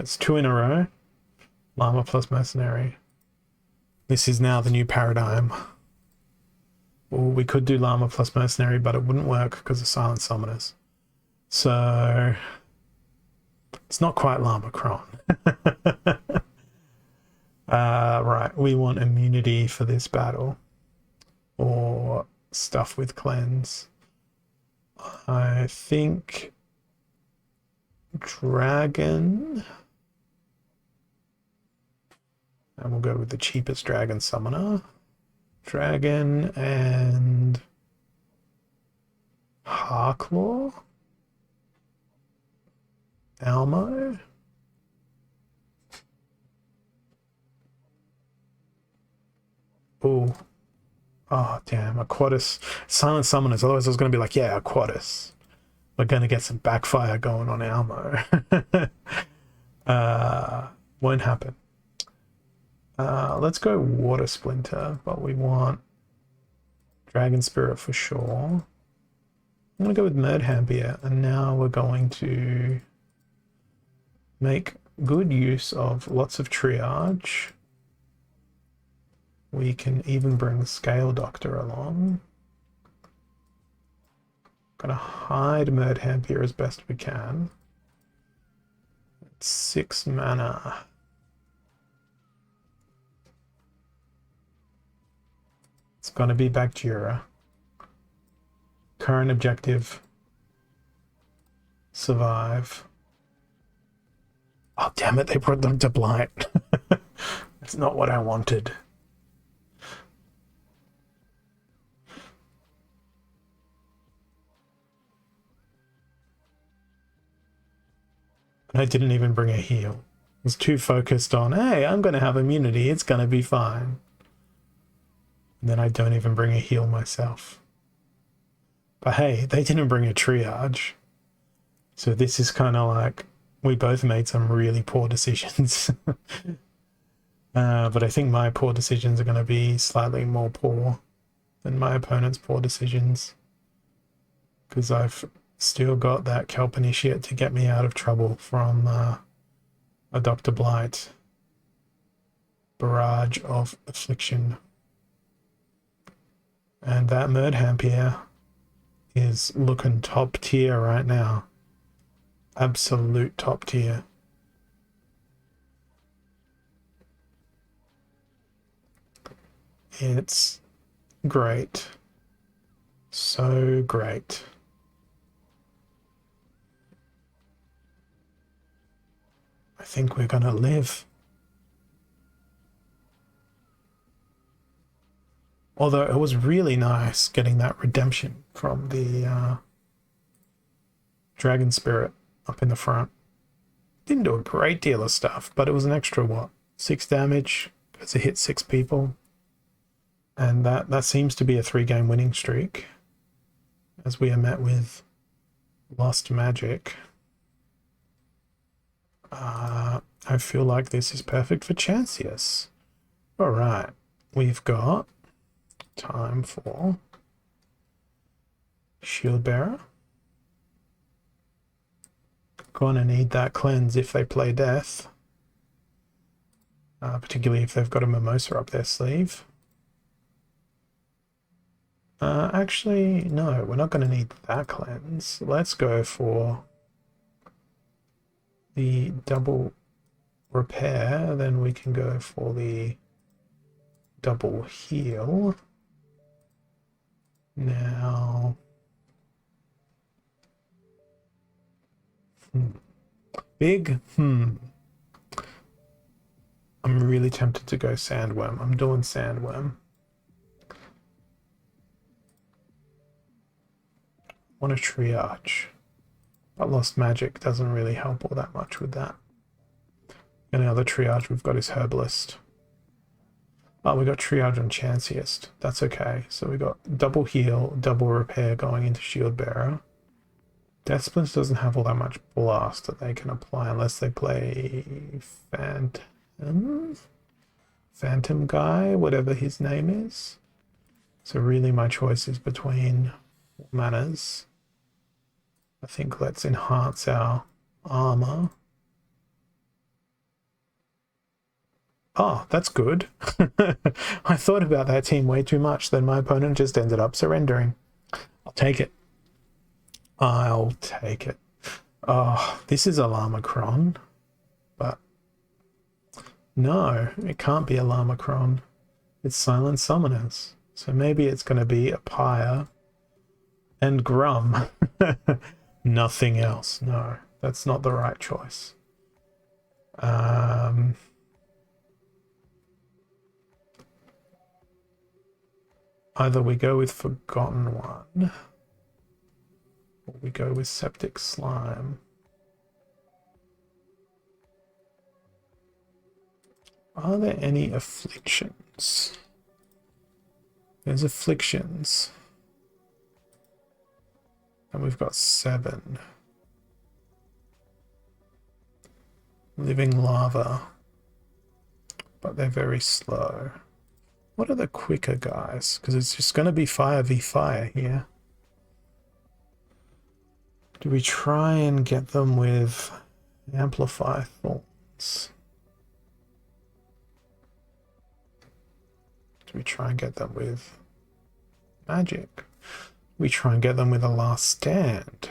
It's 2 in a row. Llama plus Mercenary. This is now the new paradigm. Well, we could do Llama plus Mercenary, but it wouldn't work because of Silent Summoners. So it's not quite Llama Cron. Right, we want immunity for this battle. Or stuff with cleanse. I think dragon. And we'll go with the cheapest dragon summoner. Dragon and Harklaw. Almo. Oh. Oh, damn. Aquatus. Silent Summoners. Otherwise, I was going to be like, yeah, Aquatus. We're going to get some backfire going on Almo. Won't happen. Let's go Water Splinter, but we want Dragon Spirit for sure. I'm going to go with Merdhampier, and now we're going to make good use of lots of triage. We can even bring Scale Doctor along. Gonna hide Merdhampier as best we can. It's 6 mana. It's gonna be Bacteria. Current objective. Survive. Oh, damn it, they brought them to Blight. That's not what I wanted. And I didn't even bring a heal. I was too focused on, hey, I'm going to have immunity. It's going to be fine. And then I don't even bring a heal myself. But hey, they didn't bring a triage. So this is kind of like, we both made some really poor decisions. But I think my poor decisions are going to be slightly more poor than my opponent's poor decisions. Because I've still got that Kelp Initiate to get me out of trouble from a Dr. Blight. Barrage of Affliction. And that Merdhampier is looking top tier right now. Absolute top tier. It's great. So great. I think we're gonna live. Although it was really nice getting that redemption from the Dragon Spirit up in the front. Didn't do a great deal of stuff, but it was an extra, what, 6 damage because it hit 6 people. And that seems to be a 3-game winning streak as we are met with Lost Magic. I feel like this is perfect for Chancius. Alright, we've got time for Shield Bearer. Gonna need that cleanse if they play Death. Particularly if they've got a Mimosa up their sleeve. Actually, no, we're not going to need that cleanse. Let's go for the double repair, then we can go for the double heal. Now, big, I'm really tempted to go Sandworm. I'm doing Sandworm. Want a triage. But Lost Magic doesn't really help all that much with that. And the other triage we've got is Herbalist. Oh, we got triage on Chanciest. That's okay. So we got double heal, double repair going into Shield Bearer. Death Splints doesn't have all that much blast that they can apply unless they play Phantom Guy, whatever his name is. So really my choice is between manas. I think let's enhance our armor. Oh, that's good. I thought about that team way too much, then my opponent just ended up surrendering. I'll take it. I'll take it. Oh, this is Alarmacron, but no, it can't be Alarmacron. It's Silent Summoners. So maybe it's going to be a Pyre and Grum. Nothing else. No, that's not the right choice. Either we go with Forgotten One, or we go with Septic Slime. Are there any afflictions? There's afflictions. And we've got 7. Living lava. But they're very slow. What are the quicker guys? Because it's just going to be fire v fire here. Do we try and get them with Amplify Thorns? Do we try and get them with Magic? We try and get them with a Last Stand.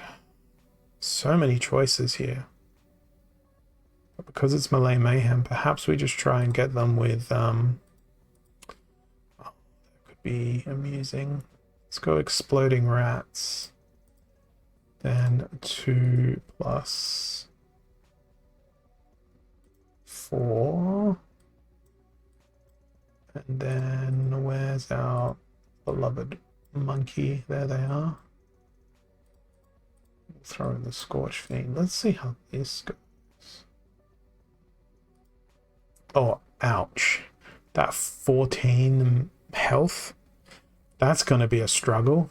So many choices here. But because it's Melee Mayhem, perhaps we just try and get them with... oh, that could be amusing. Let's go Exploding Rats. Then 2 plus 4. And then where's our beloved monkey? There they are. We'll throw in the Scorch Fiend. Let's see how this goes. Oh, ouch. That 14 health, that's going to be a struggle.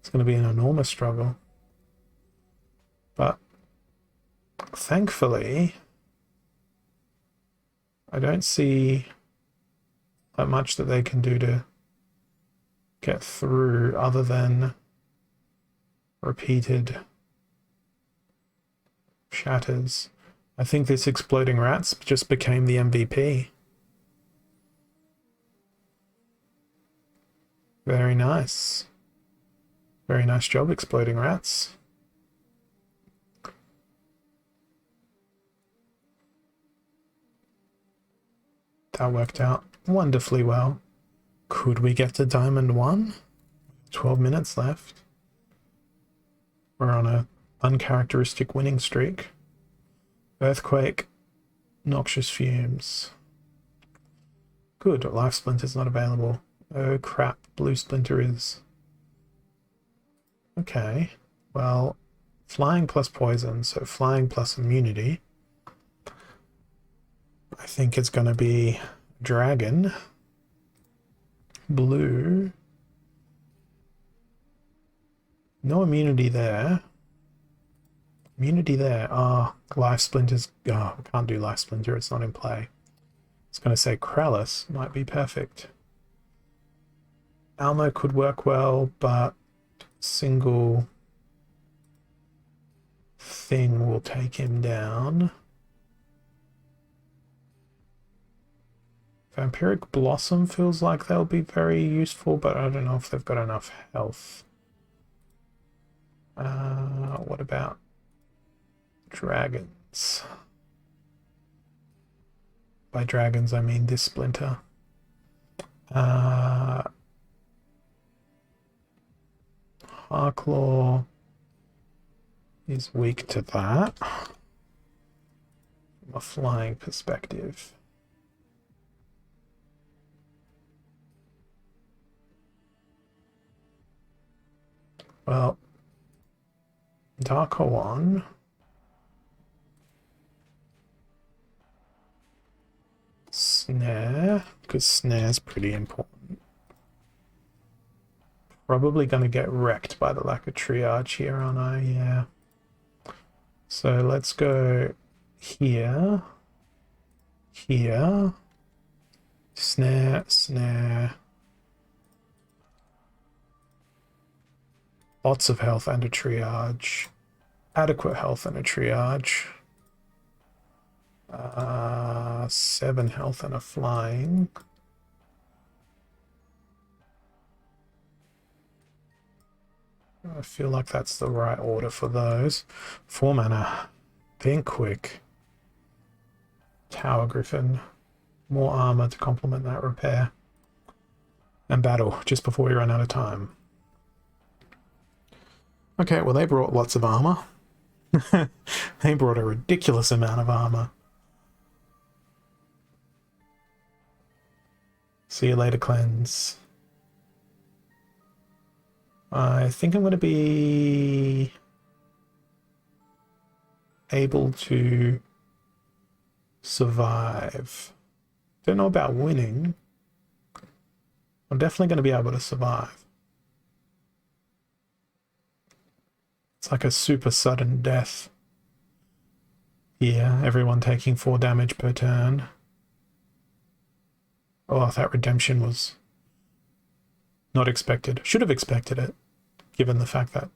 It's going to be an enormous struggle. But thankfully, I don't see that much that they can do to get through other than repeated shatters. I think this Exploding Rats just became the MVP. Very nice. Very nice job, Exploding Rats. That worked out wonderfully well. Could we get to Diamond 1? 12 minutes left. We're on a uncharacteristic winning streak. Earthquake, Noxious Fumes. Good, Life Splinter's not available. Oh crap, Blue Splinter is. Okay, well, flying plus poison, so flying plus immunity. I think it's going to be Dragon. Blue. No immunity there. Immunity there. Ah, oh, Life Splinter's... Oh, I can't do Life Splinter, it's not in play. It's going to say Krallis might be perfect. Almo could work well, but single thing will take him down. Vampiric Blossom feels like they'll be very useful, but I don't know if they've got enough health. What about dragons? By dragons, I mean this Splinter. Harclaw is weak to that from a flying perspective. Well, Darker One. Snare, because Snare's pretty important. Probably going to get wrecked by the lack of triage here, aren't I? Yeah. So let's go here. Here. Snare, snare. Lots of health and a triage. Adequate health and a triage. 7 health and a flying. I feel like that's the right order for those. 4 mana. Think quick. Tower Griffin. More armor to complement that repair. And battle, just before we run out of time. Okay, well they brought lots of armor. They brought a ridiculous amount of armor. See you later, cleanse. I think I'm going to be able to survive. Don't know about winning. I'm definitely going to be able to survive. It's like a super sudden death. Yeah, everyone taking 4 damage per turn. Oh, that redemption was not expected. Should have expected it, given the fact that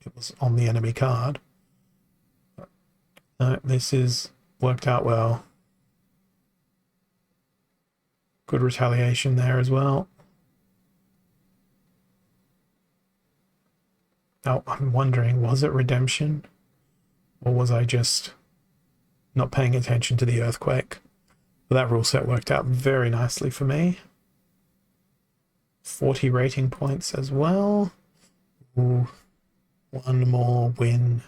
it was on the enemy card. No, this is worked out well. Good retaliation there as well. Now, I'm wondering, was it redemption? Or was I just not paying attention to the earthquake? But that rule set worked out very nicely for me. 40 rating points as well. Ooh, one more win.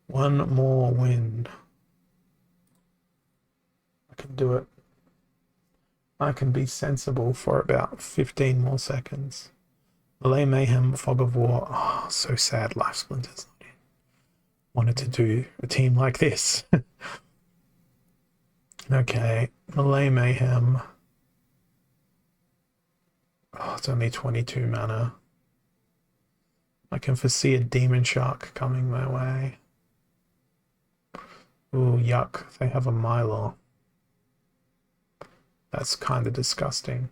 One more win. I can do it. I can be sensible for about 15 more seconds. Malay Mayhem, Fog of War. Oh, so sad. Life Splinters. Wanted to do a team like this. Okay, Malay Mayhem. Oh, it's only 22 mana. I can foresee a Demon Shark coming my way. Ooh, yuck. They have a Mylar. That's kind of disgusting.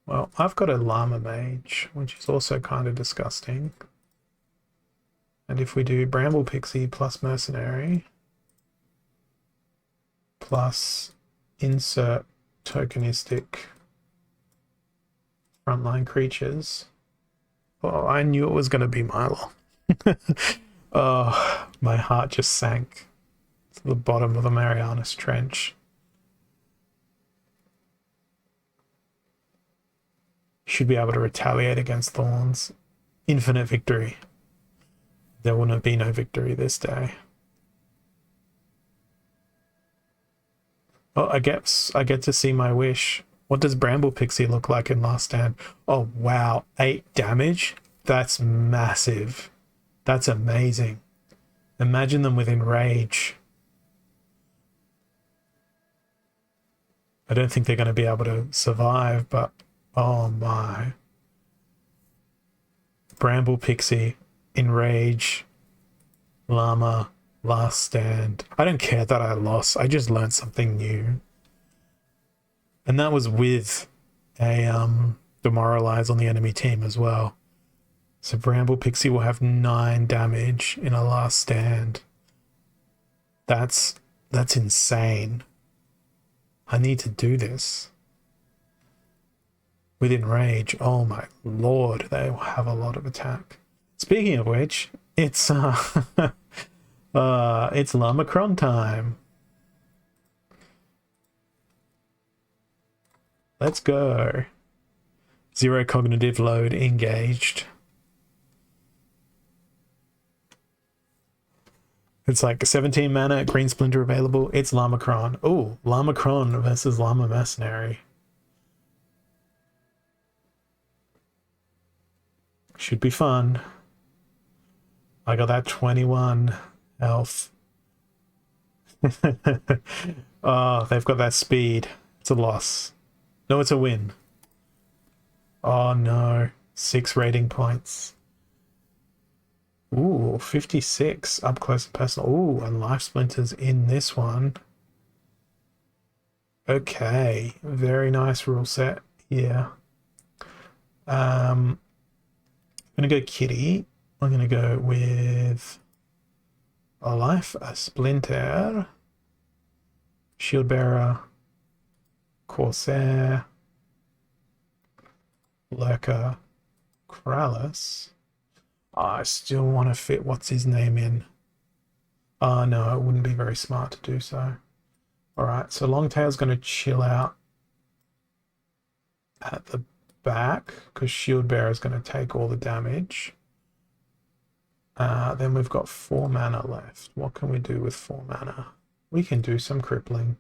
Well, I've got a Llama Mage, which is also kind of disgusting. And if we do Bramble Pixie plus Mercenary plus insert tokenistic frontline creatures. Oh, I knew it was going to be Milo. Oh, my heart just sank to the bottom of the Marianas Trench. Should be able to retaliate against Thorns. Infinite victory. There will be no victory this day. Oh, I get to see my wish. What does Bramble Pixie look like in Last Stand? Oh, wow. 8 damage? That's massive. That's amazing. Imagine them with Enrage. I don't think they're going to be able to survive, but oh my. Bramble Pixie, Enrage, Llama, Last Stand. I don't care that I lost. I just learned something new. And that was with a Demoralize on the enemy team as well. So Bramble Pixie will have 9 damage in a Last Stand. That's insane. I need to do this. With Enrage, oh my lord, they will have a lot of attack. Speaking of which, it's it's Lamacron time. Let's go. 0 cognitive load engaged. It's like 17 mana, green splinter available. It's Lamacron. Oh, Lamacron versus Llama Mercenary. Should be fun. I got that 21 health. Oh, they've got that speed. It's a loss. No, it's a win. Oh no. 6 rating points. Ooh, 56 up close and personal. Ooh, and life splinters in this one. Okay, very nice rule set here. I'm gonna go kitty. I'm gonna go with a life, a splinter, Shield Bearer, Corsair, Lurker, Kralis. Oh, I still want to fit what's his name in. Oh no, it wouldn't be very smart to do so. Alright, so Longtail's going to chill out at the back because Shield Bearer is going to take all the damage. Then we've got 4 mana left. What can we do with 4 mana? We can do some crippling.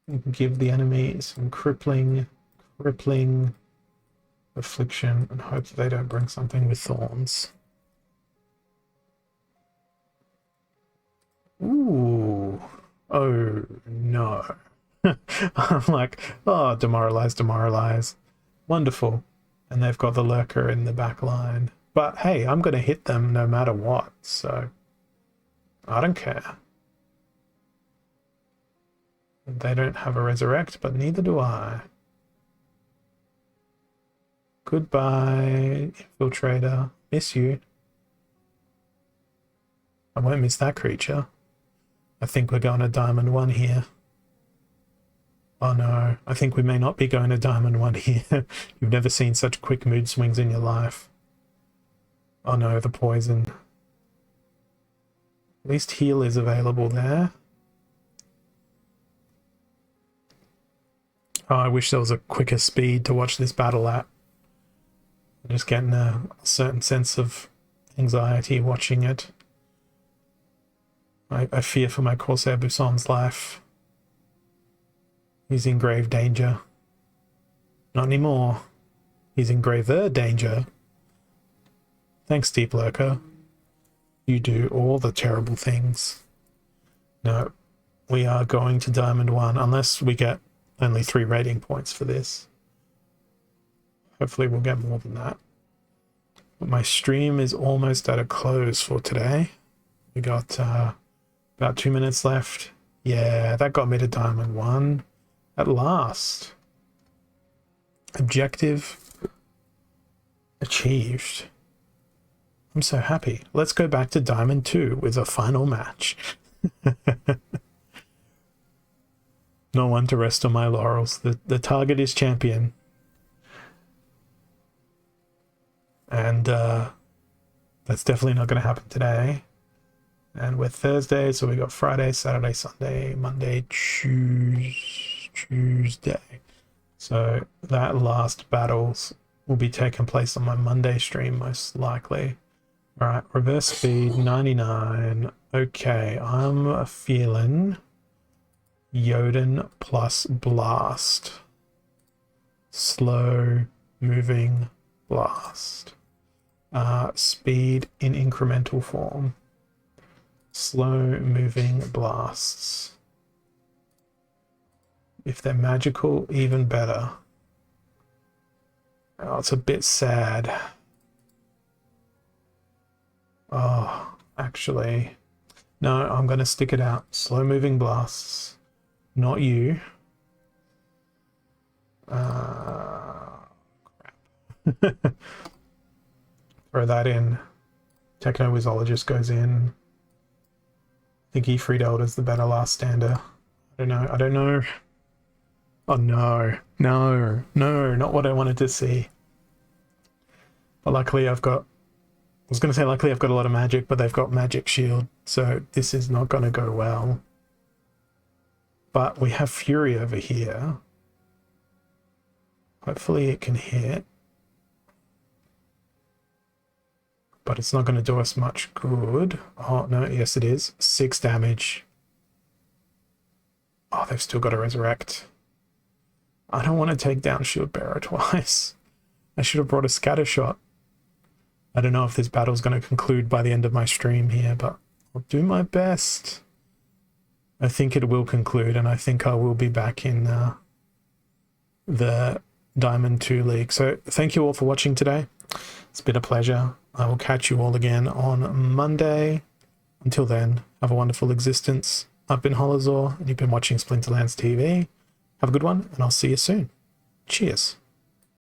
We can give the enemy some crippling, affliction, and hope that they don't bring something with thorns. Ooh. Oh, no. I'm like, oh, demoralize. Wonderful. And they've got the Lurker in the back line. But hey, I'm going to hit them no matter what, so I don't care. They don't have a resurrect, but neither do I. Goodbye, Infiltrator. Miss you. I won't miss that creature. I think we're going to Diamond 1 here. Oh no, I think we may not be going to Diamond 1 here. You've never seen such quick mood swings in your life. Oh no, the poison. At least heal is available there. Oh, I wish there was a quicker speed to watch this battle at. I'm just getting a certain sense of anxiety watching it. I fear for my Corsair Busson's life. He's in grave danger. Not anymore. He's in graver danger. Thanks, Deep Lurker. You do all the terrible things. No, we are going to Diamond 1, unless we get only 3 rating points for this. Hopefully we'll get more than that. But my stream is almost at a close for today. We got about 2 minutes left. Yeah, that got me to Diamond 1. At last. Objective achieved. I'm so happy. Let's go back to Diamond 2 with a final match. No one to rest on my laurels. The target is champion. And that's definitely not going to happen today. And we're Thursday, so we got Friday, Saturday, Sunday, Monday, Tuesday. So that last battles will be taking place on my Monday stream, most likely. Alright, reverse speed, 99. Okay, I'm feeling Jotun plus blast. Slow moving blast. Speed in incremental form. Slow moving blasts. If they're magical, even better. Oh, it's a bit sad. Oh, actually, no, I'm going to stick it out. Slow moving blasts. Not you. Crap. Throw that in. Techno-Wizologist goes in. I think Ifrit Elder's the better last stander. I don't know. Oh no, not what I wanted to see. But luckily I've got a lot of magic, but they've got magic shield, so this is not going to go well. But we have Fury over here. Hopefully it can hit. But it's not going to do us much good. Oh, no, yes it is. 6 damage. Oh, they've still got to resurrect. I don't want to take down Shield Bearer twice. I should have brought a scatter shot. I don't know if this battle's going to conclude by the end of my stream here, but I'll do my best. I think it will conclude, and I think I will be back in the Diamond 2 League. So thank you all for watching today. It's been a pleasure. I will catch you all again on Monday. Until then, have a wonderful existence. I've been Holazor, and you've been watching Splinterlands TV. Have a good one, and I'll see you soon. Cheers.